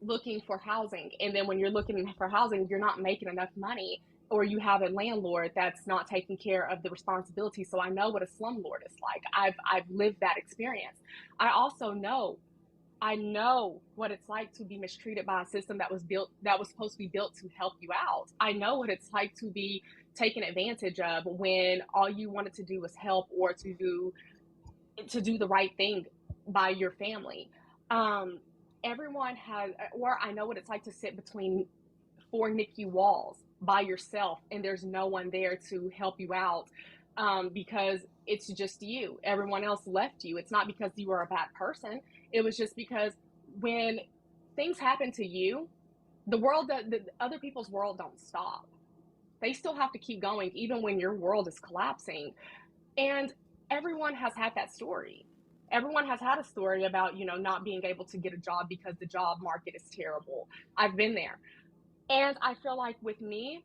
looking for housing, and then when you're looking for housing, you're not making enough money, or you have a landlord that's not taking care of the responsibility. So I know what a slumlord is like. I've lived that experience. I also know what it's like to be mistreated by a system that was supposed to be built to help you out. I know what it's like to be taken advantage of when all you wanted to do was help, or to do the right thing by your family. Everyone has, or I know what it's like to sit between 4 NICU walls by yourself, and there's no one there to help you out, because it's just you. Everyone else left you. It's not because you were a bad person. It was just because when things happen to you, the other people's world don't stop. They still have to keep going, even when your world is collapsing. And everyone has had that story. Everyone has had a story about, not being able to get a job because the job market is terrible. I've been there. And I feel like with me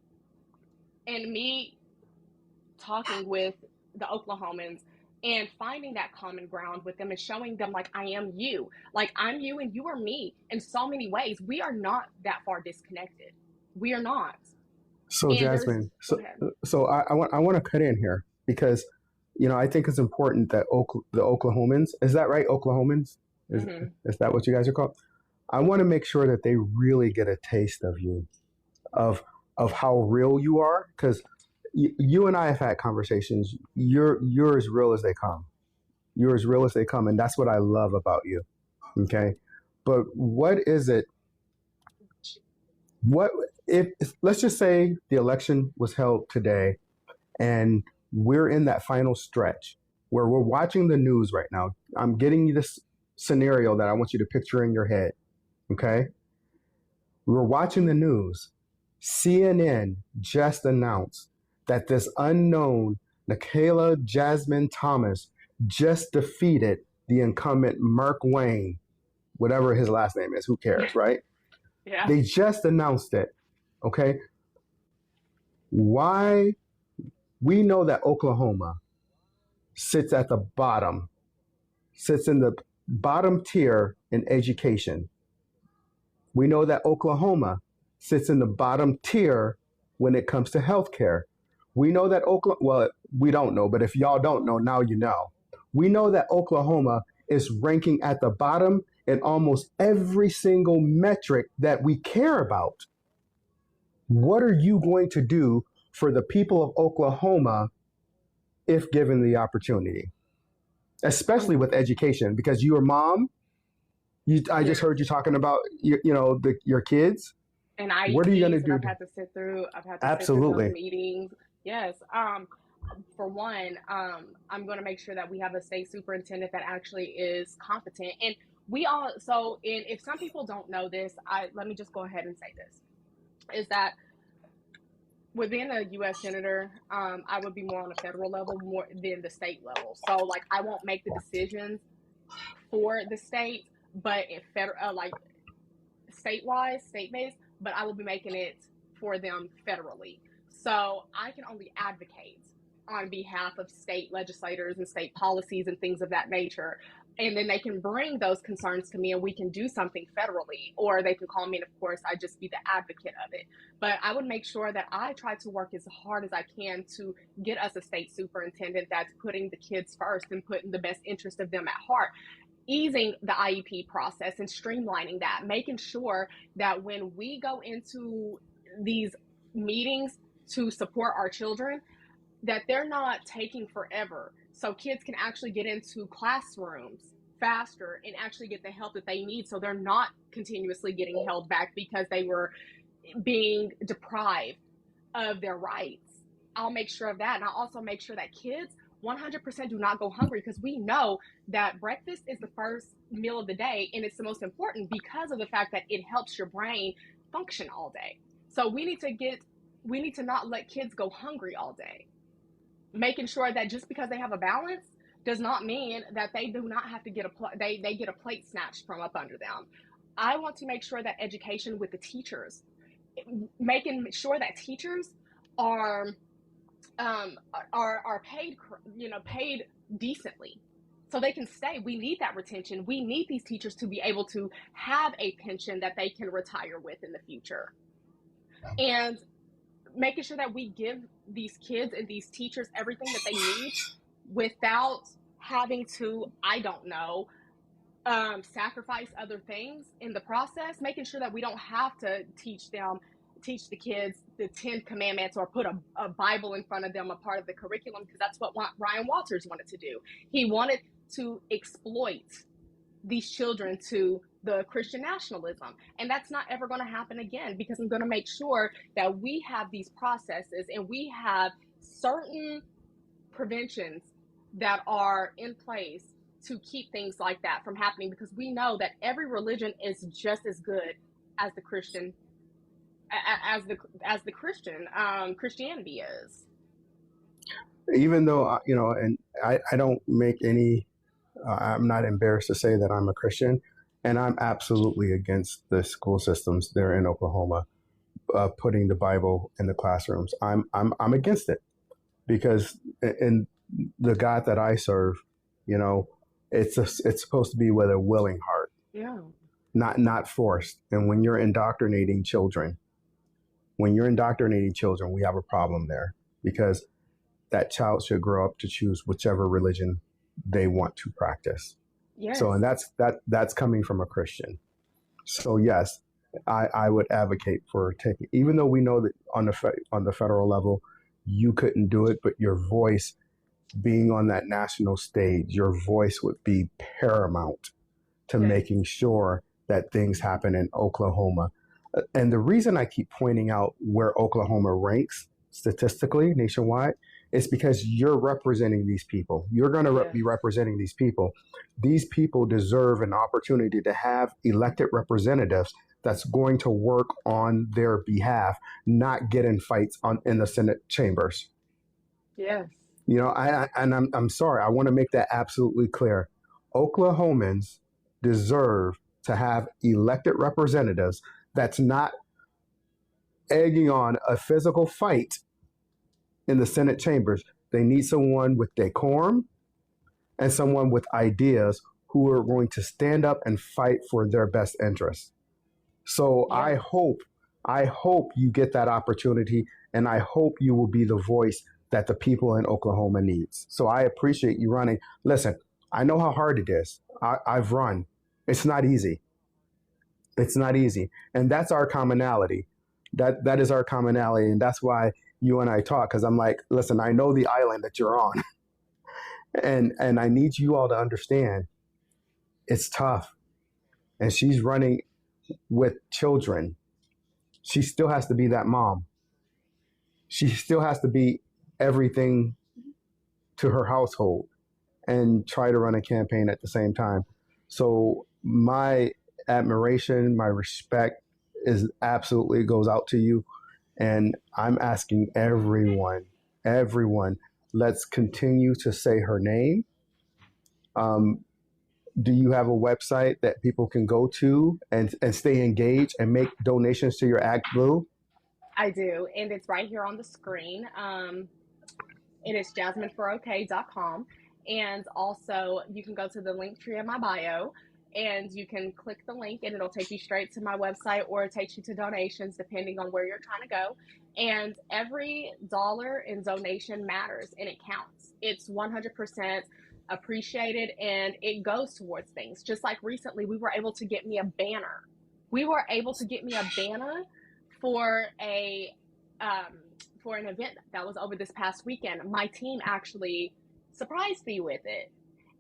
talking with the Oklahomans, and finding that common ground with them and showing them, like, I am you, like I'm you and you are me in so many ways. We are not that far disconnected. We are not. So And there's, Jasmine, go ahead. so I want to cut in here because, I think it's important that the Oklahomans, is that right? Oklahomans, is Mm-hmm. is that what you guys are called? I want to make sure that they really get a taste of you, of how real you are, because you and I have had conversations. You're as real as they come. You're as real as they come, and that's what I love about you. Okay, but what is it? What if let's just say the election was held today, and we're in that final stretch where we're watching the news right now. I'm getting you this scenario that I want you to picture in your head. Okay, we're watching the news. CNN just announced that this unknown Nikayla Jasmine Thomas just defeated the incumbent Mark Wayne, whatever his last name is. Who cares, right? Yeah. They just announced it. Okay. Why? We know that Oklahoma sits at the bottom, sits in the bottom tier in education. We know that Oklahoma sits in the bottom tier when it comes to healthcare. We know that well, we don't know, but if y'all don't know, now you know. We know that Oklahoma is ranking at the bottom in almost every single metric that we care about. What are you going to do for the people of Oklahoma if given the opportunity? Especially with education, because your mom, I just Yes. heard you talking about your kids. And What are you going to IEPs that do? I've had to sit through. I've had to sit through those Absolutely. meetings. Yes. For one, I'm going to make sure that we have a state superintendent that actually is competent. And we all, so, and if some people don't know this, let me just go ahead and say this, is that with being a U.S. senator, I would be more on a federal level more than the state level. So, like, I won't make the decisions for the state, but if federal, like state-wise, state-based, but I will be making it for them federally. So I can only advocate on behalf of state legislators and state policies and things of that nature. And then they can bring those concerns to me and we can do something federally, or they can call me and of course I just be the advocate of it. But I would make sure that I try to work as hard as I can to get us a state superintendent that's putting the kids first and putting the best interest of them at heart, easing the IEP process and streamlining that, making sure that when we go into these meetings to support our children, that they're not taking forever. So kids can actually get into classrooms faster and actually get the help that they need. So they're not continuously getting held back because they were being deprived of their rights. I'll make sure of that. And I'll also make sure that kids 100% do not go hungry, because we know that breakfast is the first meal of the day and it's the most important because of the fact that it helps your brain function all day. So we need to not let kids go hungry all day. Making sure that just because they have a balance does not mean that they do not have to get they get a plate snatched from up under them. I want to make sure that education with the teachers, making sure that teachers are paid, paid decently so they can stay. We need that retention. We need these teachers to be able to have a pension that they can retire with in the future. And making sure that we give these kids and these teachers everything that they need without having to, I don't know, sacrifice other things in the process, making sure that we don't have to teach the kids the 10 commandments or put a Bible in front of them, a part of the curriculum, because that's what Ryan Walters wanted to do. He wanted to exploit these children to the Christian nationalism. And that's not ever going to happen again, because I'm going to make sure that we have these processes and we have certain preventions that are in place to keep things like that from happening, because we know that every religion is just as good as the Christian Christianity is. Even though and I don't make any. I'm not embarrassed to say that I'm a Christian, and I'm absolutely against the school systems there in Oklahoma putting the Bible in the classrooms. I'm against it because, and the God that I serve, you know, it's supposed to be with a willing heart, Yeah. not forced. And when you're indoctrinating children, we have a problem there because that child should grow up to choose whichever religion they want to practice. Yes. So, and that's coming from a Christian. So yes, I would advocate for taking, even though we know that on the federal level, you couldn't do it, but your voice being on that national stage, your voice would be paramount to Yes. making sure that things happen in Oklahoma. And the reason I keep pointing out where Oklahoma ranks statistically nationwide is because you're representing these people. You're going to Yes. be representing these people. These people deserve an opportunity to have elected representatives that's going to work on their behalf, not get in fights in the Senate chambers. Yes. You know, I'm sorry. I want to make that absolutely clear. Oklahomans deserve to have elected representatives that's not egging on a physical fight in the Senate chambers. They need someone with decorum and someone with ideas who are going to stand up and fight for their best interests. So Yeah. I hope you get that opportunity, and I hope you will be the voice that the people in Oklahoma needs. So I appreciate you running. Listen, I know how hard it is. I've run. It's not easy. It's not easy, and that's our commonality. That is our commonality, and that's why you and I talk. Because I'm like, listen, I know the island that you're on, and I need you all to understand. It's tough, and she's running with children. She still has to be that mom. She still has to be everything to her household and try to run a campaign at the same time. So my admiration, my respect is absolutely goes out to you. And I'm asking everyone, let's continue to say her name. Um, do you have a website that people can go to and stay engaged and make donations to your Act Blue? I do, and it's right here on the screen. It is jasmineforok.com. And also, you can go to the link tree in my bio and you can click the link and it'll take you straight to my website or it takes you to donations depending on where you're trying to go. And every dollar in donation matters and it counts. It's 100% appreciated and it goes towards things. Just like recently, we were able to get me a banner. We were able to get me a banner for for an event that was over this past weekend. My team actually surprised me with it,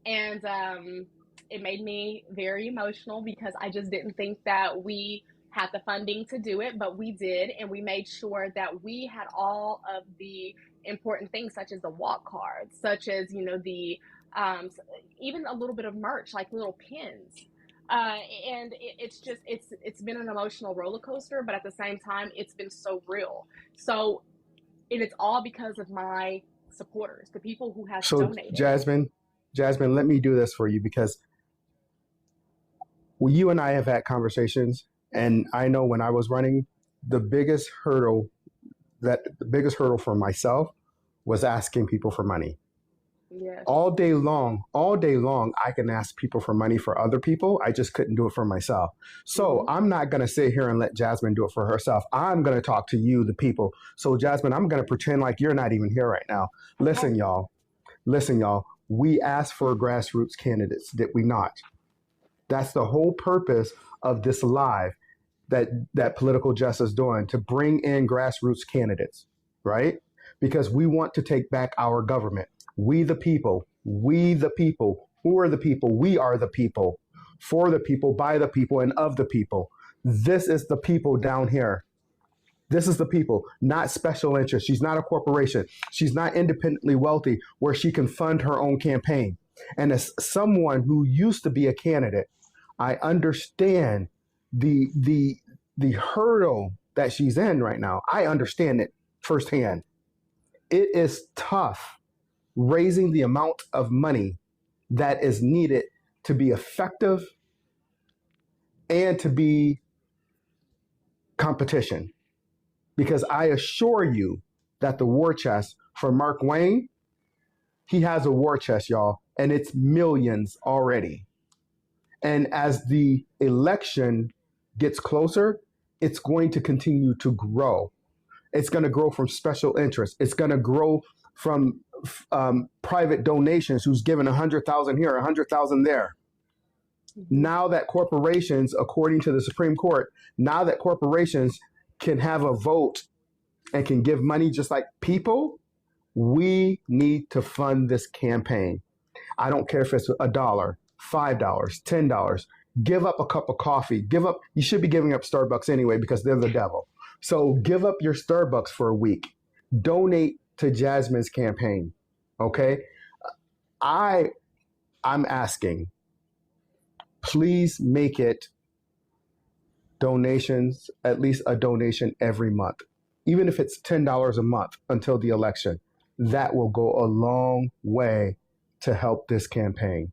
and it made me very emotional because I just didn't think that we had the funding to do it, but we did, and we made sure that we had all of the important things, such as the walk cards, such as the um, even a little bit of merch, like little pins. And it's been an emotional roller coaster, but at the same time, it's been so real. So and it's all because of my supporters, the people who have So donated. Jasmine, let me do this for you because you and I have had conversations, and I know when I was running, the biggest hurdle for myself was asking people for money. Yes. All day long, I can ask people for money for other people. I just couldn't do it for myself. So I'm not going to sit here and let Jasmine do it for herself. I'm going to talk to you, the people. So Jasmine, I'm going to pretend like you're not even here right now. Listen, y'all. We asked for grassroots candidates, did we not? That's the whole purpose of this live that Political Justice is doing, to bring in grassroots candidates, right? Because we want to take back our government. We the people. Who are the people? We are the people. For the people, by the people, and of the people. This is the people down here. This is the people, not special interest. She's not a corporation. She's not independently wealthy where she can fund her own campaign. And as someone who used to be a candidate, I understand the hurdle that she's in right now. I understand it firsthand. It is tough raising the amount of money that is needed to be effective and to be competition. Because I assure you that the war chest for Mark Wayne, he has a war chest, y'all, and it's millions already. And as the election gets closer, it's going to continue to grow. It's going to grow from special interests. It's going to grow from private donations who's given 100,000 here, 100,000 there. Now that corporations, according to the Supreme Court, now that corporations can have a vote and can give money just like people, we need to fund this campaign. I don't care if it's $1, $5, $10. Give up a cup of coffee. You should be giving up Starbucks anyway because they're the devil. So give up your Starbucks for a week. Donate to Jasmine's campaign. Okay? I'm asking, please make it donations, at least a donation every month. Even if it's $10 a month until the election, that will go a long way to help this campaign.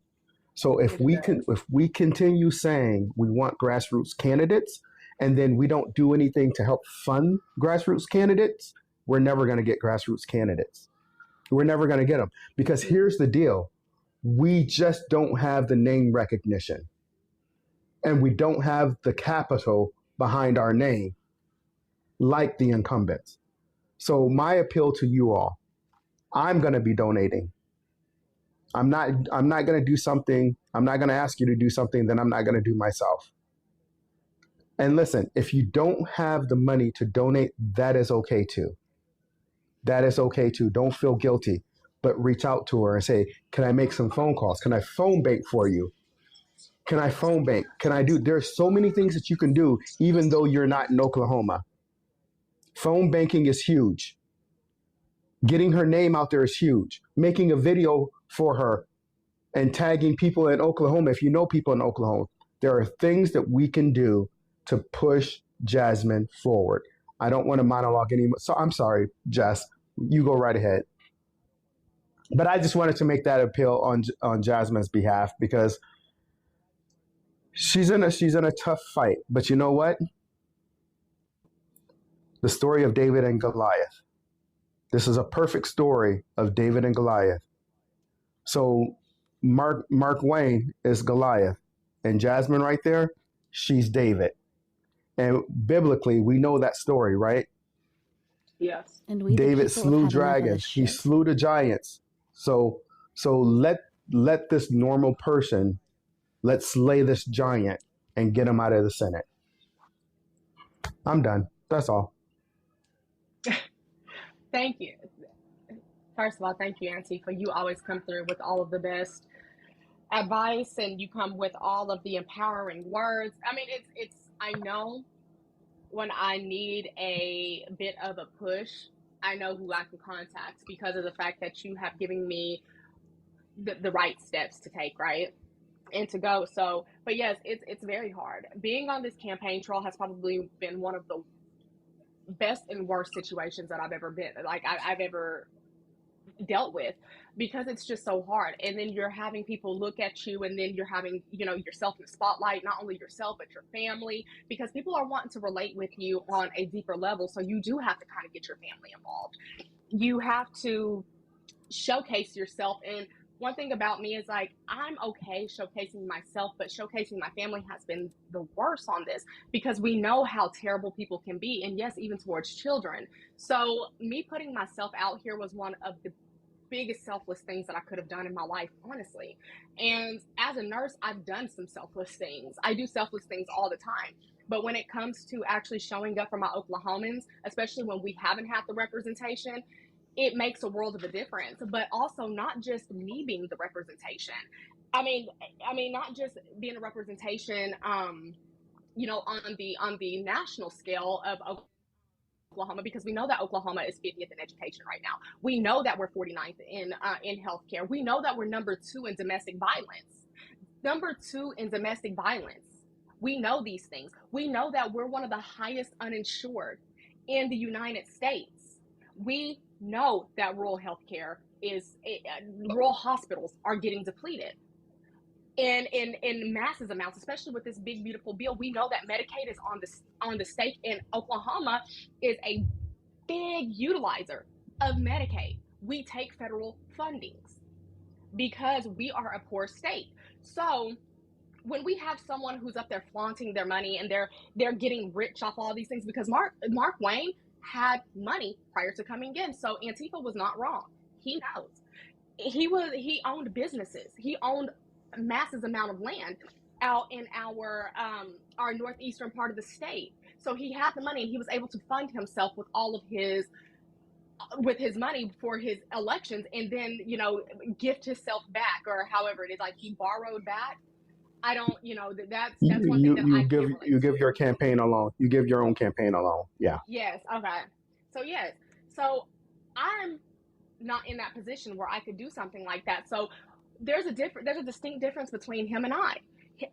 So if we continue saying we want grassroots candidates and then we don't do anything to help fund grassroots candidates, we're never going to get grassroots candidates. We're never going to get them because here's the deal. We just don't have the name recognition and we don't have the capital behind our name like the incumbents. So my appeal to you all, I'm going to be donating. I'm not going to do something. I'm not going to ask you to do something that I'm not going to do myself. And listen, if you don't have the money to donate, that is okay too. That is okay too. Don't feel guilty, but reach out to her and say, can I make some phone calls? Can I phone bank for you? Can I phone bank? There's so many things that you can do, even though you're not in Oklahoma. Phone banking is huge. Getting her name out there is huge. Making a video for her and tagging people in Oklahoma. If you know people in Oklahoma, there are things that we can do to push Jasmine forward. I don't want to monologue anymore. So I'm sorry, Jess, you go right ahead. But I just wanted to make that appeal on Jasmine's behalf because she's in a tough fight. But you know what? The story of David and Goliath. This is a perfect story of David and Goliath. So Mark Wayne is Goliath, and Jasmine right there, she's David. And biblically, we know that story, right? Yes. And David slew dragons. He slew the giants. So let this normal person, let's slay this giant and get him out of the Senate. I'm done. That's all. Thank you. First of all, thank you, Auntie, for you always come through with all of the best advice and you come with all of the empowering words. I mean, I know when I need a bit of a push, I know who I can contact because of the fact that you have given me the right steps to take, right? And to go. So, but yes, it's very hard. Being on this campaign trail has probably been one of the best and worst situations that I've ever been, like I've ever dealt with, because it's just so hard. And then you're having people look at you, and then you're having, yourself in the spotlight, not only yourself, but your family, because people are wanting to relate with you on a deeper level. So you do have to kind of get your family involved. You have to showcase yourself. And one thing about me is, like, I'm okay showcasing myself, but showcasing my family has been the worst on this, because we know how terrible people can be. And yes, even towards children. So me putting myself out here was one of the biggest selfless things that I could have done in my life, honestly. And as a nurse, I've done some selfless things. I do selfless things all the time. But when it comes to actually showing up for my Oklahomans, especially when we haven't had the representation, it makes a world of a difference. But also not just me being the representation. I mean, not just being a representation, on the national scale of Oklahoma, because we know that Oklahoma is 50th in education right now. We know that we're 49th in healthcare. We know that we're number 2 in domestic violence. We know these things. We know that we're one of the highest uninsured in the United States. We know that rural healthcare rural hospitals are getting depleted in massive amounts, especially with this big, beautiful bill. We know that Medicaid is on the stake, and Oklahoma is a big utilizer of Medicaid. We take federal fundings. because we are a poor state. So when we have someone who's up there flaunting their money and they're getting rich off all these things, because Mark Wayne had money prior to coming in, so Antifa was not wrong. He knows. He owned businesses. He owned massive amount of land out in our northeastern part of the state. So he had the money and he was able to fund himself with all of his money for his elections, and then gift himself back, or however it is, like he borrowed back. I don't, that's one thing that I can't relate you give to. your campaign alone. You give your own campaign alone. Yeah. Yes. Okay. So yes. So I'm not in that position where I could do something like that. So there's a distinct difference between him and I.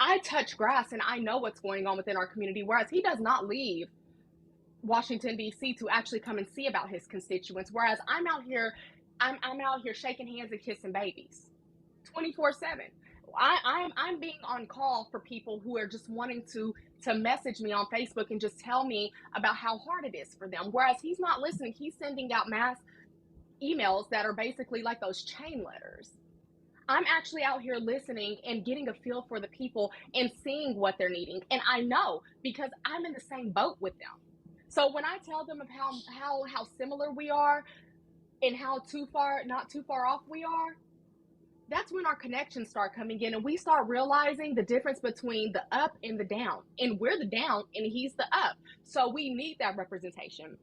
I touch grass and I know what's going on within our community, whereas he does not leave Washington D.C. to actually come and see about his constituents. Whereas I'm out here shaking hands and kissing babies, 24/7. I'm being on call for people who are just wanting to message me on Facebook and just tell me about how hard it is for them. Whereas he's not listening. He's sending out mass emails that are basically like those chain letters. I'm actually out here listening and getting a feel for the people and seeing what they're needing. And I know because I'm in the same boat with them. So when I tell them of how similar we are and how not too far off we are, that's when our connections start coming in and we start realizing the difference between the up and the down. And we're the down and he's the up. So we need that representation.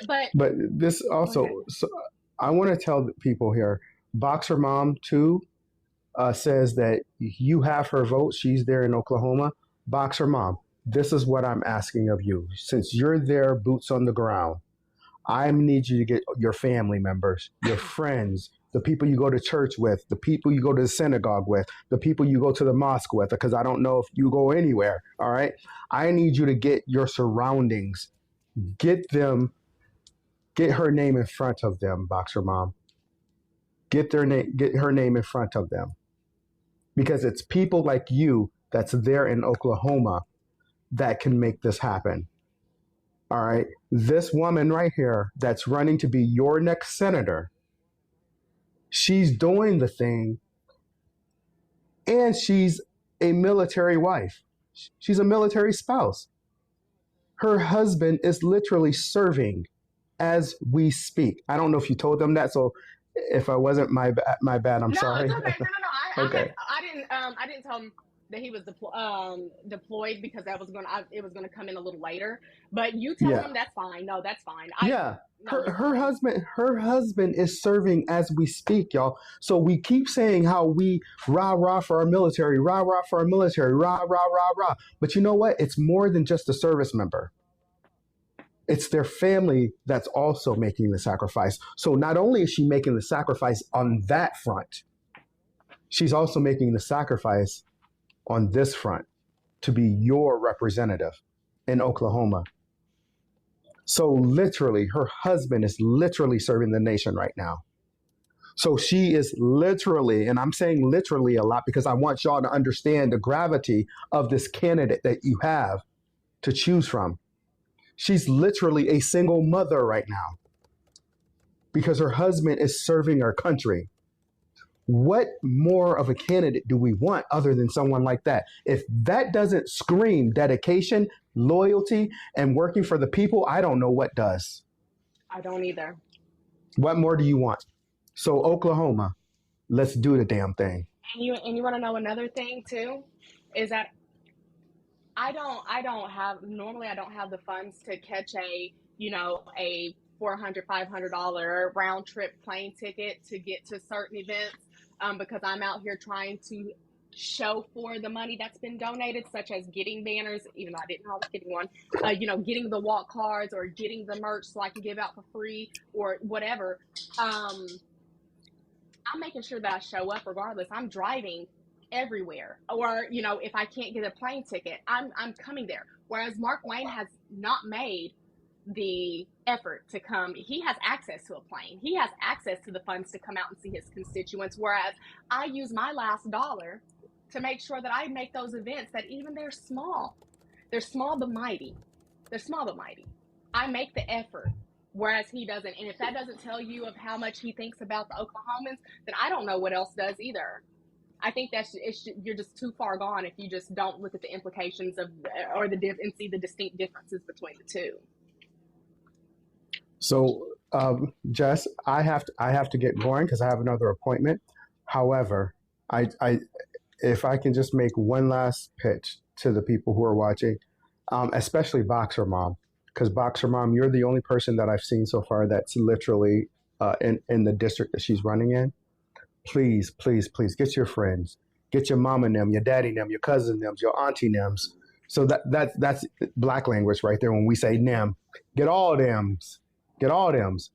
But this also, so I want to tell people here, Boxer Mom 2 says that you have her vote. She's there in Oklahoma. Boxer Mom, this is what I'm asking of you. Since you're there, boots on the ground, I need you to get your family members, your friends, the people you go to church with, the people you go to the synagogue with, the people you go to the mosque with, because I don't know if you go anywhere. All right. I need you to get your surroundings, get her name in front of them, Boxer Mom. Get her name in front of them. Because it's people like you that's there in Oklahoma that can make this happen. All right. This woman right here that's running to be your next senator, she's doing the thing, and she's a military wife. She's a military spouse. Her husband is literally serving as we speak. I don't know if you told them that, so if I wasn't, my bad. I'm sorry. No, it's okay. No. Okay. I didn't tell him that he was deployed because it was gonna come in a little later. But you tell him that's fine. No, that's fine. Her husband is serving as we speak, y'all. So we keep saying how we rah for our military, rah for our military, rah. But you know what? It's more than just a service member. It's their family that's also making the sacrifice. So not only is she making the sacrifice on that front, she's also making the sacrifice on this front to be your representative in Oklahoma. So literally, her husband is literally serving the nation right now. So she is literally, and I'm saying literally a lot because I want y'all to understand the gravity of this candidate that you have to choose from. She's literally a single mother right now because her husband is serving our country. What more of a candidate do we want other than someone like that? If that doesn't scream dedication, loyalty, and working for the people, I don't know what does. I don't either. What more do you want? So Oklahoma, let's do the damn thing. And you want to know another thing too, is that I don't have the funds to catch a $400, $500 round trip plane ticket to get to certain events, because I'm out here trying to show for the money that's been donated, such as getting banners, even though I didn't know I was getting one, getting the walk cards or getting the merch so I can give out for free or whatever. I'm making sure that I show up regardless. I'm driving everywhere, or if I can't get a plane ticket, I'm coming there. Whereas Mark Wayne has not made the effort to come. He has access to a plane. He has access to the funds to come out and see his constituents. Whereas I use my last dollar to make sure that I make those events that even they're small but mighty. I make the effort whereas he doesn't. And if that doesn't tell you of how much he thinks about the Oklahomans, then I don't know what else does either. I think you're just too far gone if you just don't look at the implications of and see the distinct differences between the two. So, Jess, I have to get going because I have another appointment. However, I if I can just make one last pitch to the people who are watching, especially Boxer Mom, because Boxer Mom, you're the only person that I've seen so far that's literally in the district that she's running in. Please, please, please get your friends, get your mama and them, your daddy and them, your cousin them, your auntie nems. So that's black language right there. When we say nem, get all thems, get all thems.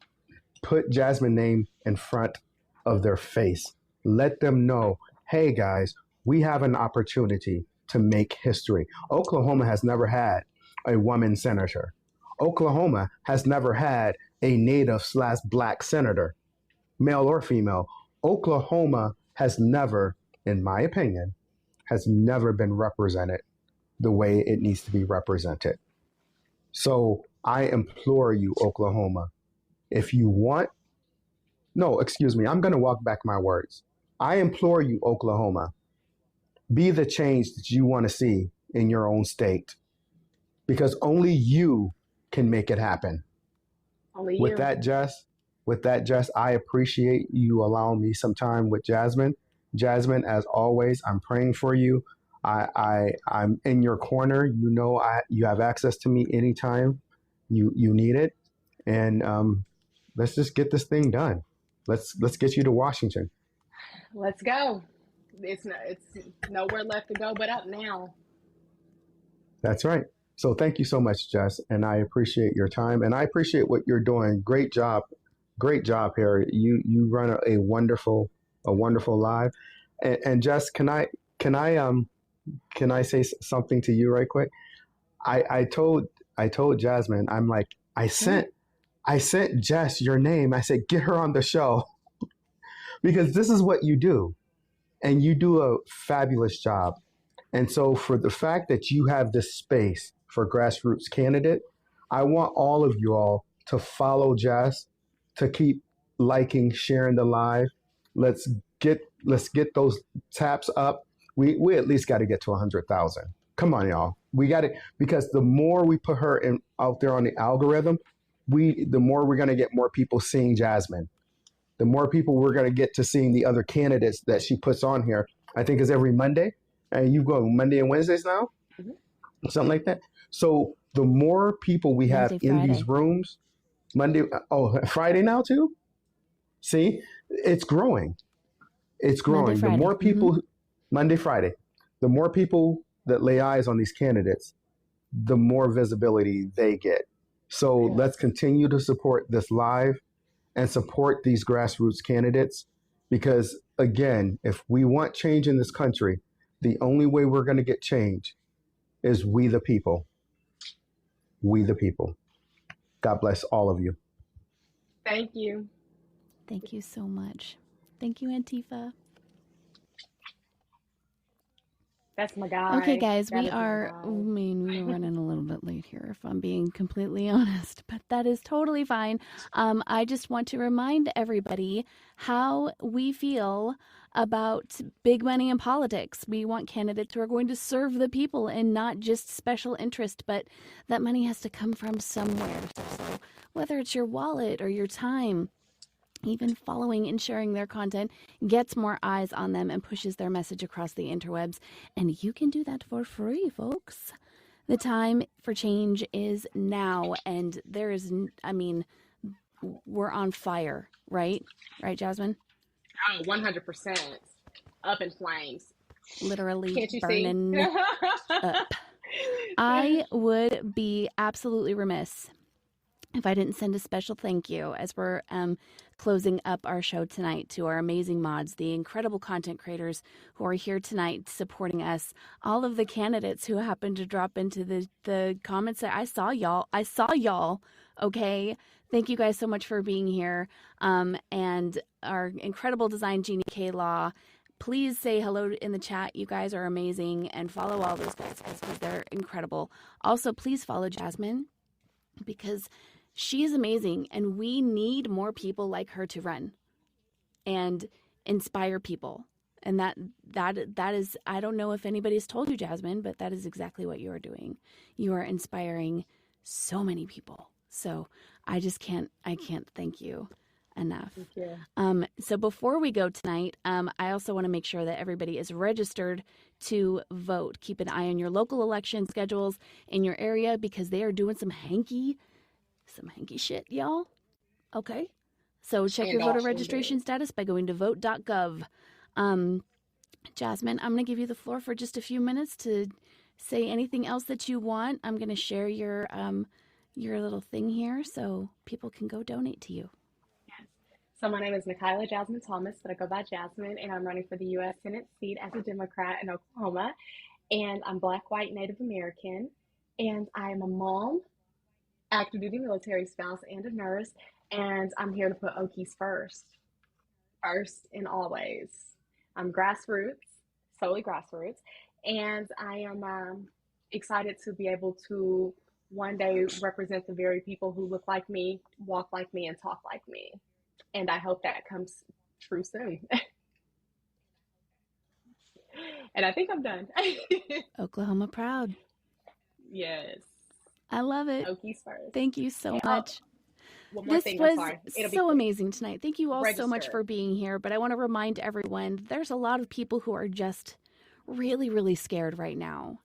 Put Jasmine name in front of their face. Let them know, hey guys, we have an opportunity to make history. Oklahoma has never had a woman senator. Oklahoma has never had a native/black senator, male or female. Oklahoma has never, in my opinion, has never been represented the way it needs to be represented. So I implore you, Oklahoma, if you want, no, excuse me, I'm going to walk back my words. I implore you, Oklahoma, be the change that you want to see in your own state, because only you can make it happen. Only you. With that, Jess, I appreciate you allowing me some time with Jasmine. Jasmine, as always, I'm praying for you. I'm in your corner. You know, you have access to me anytime you need it. And let's just get this thing done. Let's get you to Washington. Let's go. It's nowhere left to go but up now. That's right. So thank you so much, Jess, and I appreciate your time, and I appreciate what you're doing. Great job here. You run a wonderful live. And Jess, can I say something to you right quick? I told Jasmine, I'm like, I sent Jess your name. I said, get her on the show because this is what you do, and you do a fabulous job. And so for the fact that you have this space for grassroots candidate, I want all of you all to follow Jess, to keep liking, sharing the live. Let's get those taps up. We at least got to get to 100,000. Come on, y'all. We got it, because the more we put her out there on the algorithm, the more we're going to get more people seeing Jasmine. The more people we're going to get to seeing the other candidates that she puts on here. I think it's every Monday. And you go Monday and Wednesdays now, something like that. So the more people we have in these rooms, Friday now too. See, it's growing. It's growing. The more people, Monday, Friday, the more people that lay eyes on these candidates, the more visibility they get. So let's continue to support this live and support these grassroots candidates, because again, if we want change in this country, the only way we're going to get change is we the people. We the people. God bless all of you. Thank you. Thank you so much. Thank you, Antifa. That's my guy. Okay, guys, we're running a little bit late here, if I'm being completely honest, but that is totally fine. I just want to remind everybody how we feel about big money in politics. We want candidates who are going to serve the people and not just special interest, but that money has to come from somewhere. So whether it's your wallet or your time, even following and sharing their content gets more eyes on them and pushes their message across the interwebs. And you can do that for free, folks. The time for change is now. And we're on fire, right? Right, Jasmine? Oh, 100%. Up in flames. Literally Can't you burning see? up. I would be absolutely remiss if I didn't send a special thank you as we're closing up our show tonight to our amazing mods, the incredible content creators who are here tonight supporting us, all of the candidates who happened to drop into the comments. I saw y'all. Okay. Thank you guys so much for being here. And our incredible design genie, K Law. Please say hello in the chat. You guys are amazing, and follow all those guys because they're incredible. Also, please follow Jasmine, because She is amazing, and we need more people like her to run and inspire people. And that is, I don't know if anybody's told you, Jasmine, but that is exactly what you are doing. You are inspiring so many people. So I can't thank you enough. Thank you. So before we go tonight, I also want to make sure that everybody is registered to vote. Keep an eye on your local election schedules in your area because they are doing some hanky shit, y'all. Okay. So check your voter registration status by going to vote.gov. Jasmine, I'm going to give you the floor for just a few minutes to say anything else that you want. I'm going to share your little thing here so people can go donate to you. So my name is Nikayla Jasmine Thomas, but I go by Jasmine, and I'm running for the U.S. Senate seat as a Democrat in Oklahoma. And I'm Black, white, Native American, and I'm a mom, active duty military spouse, and a nurse. And I'm here to put Okies first and always. I'm grassroots, solely grassroots, and I am excited to be able to one day represent the very people who look like me, walk like me, and talk like me. And I hope that comes true soon. And I think I'm done. Oklahoma proud. Yes. I love it. Okies first. Thank you so much. One more This thing, was I'm sorry. so amazing tonight. Thank you all so much Register. for being here. But I want to remind everyone there's a lot of people who are just really, really scared right now.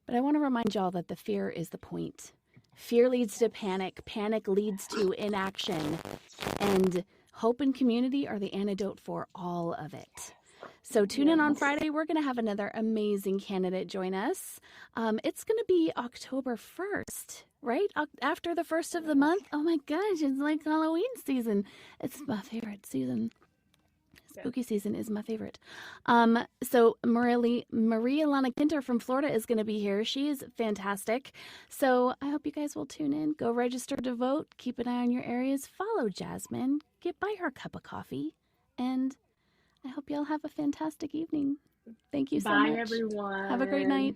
But I want to remind y'all that the fear is the point. Fear leads to panic. Panic leads to inaction. And hope and community are the antidote for all of it. So tune in on Friday. We're going to have another amazing candidate join us. It's going to be October 1st, right? After the first of the month. Oh my gosh, it's like Halloween season. It's my favorite season. Spooky season is my favorite. So Maria Lana Kinter from Florida is going to be here. She is fantastic. So I hope you guys will tune in. Go register to vote. Keep an eye on your areas. Follow Jasmine. Get by her cup of coffee. And I hope y'all have a fantastic evening. Thank you so much. Bye, everyone. Have a great night.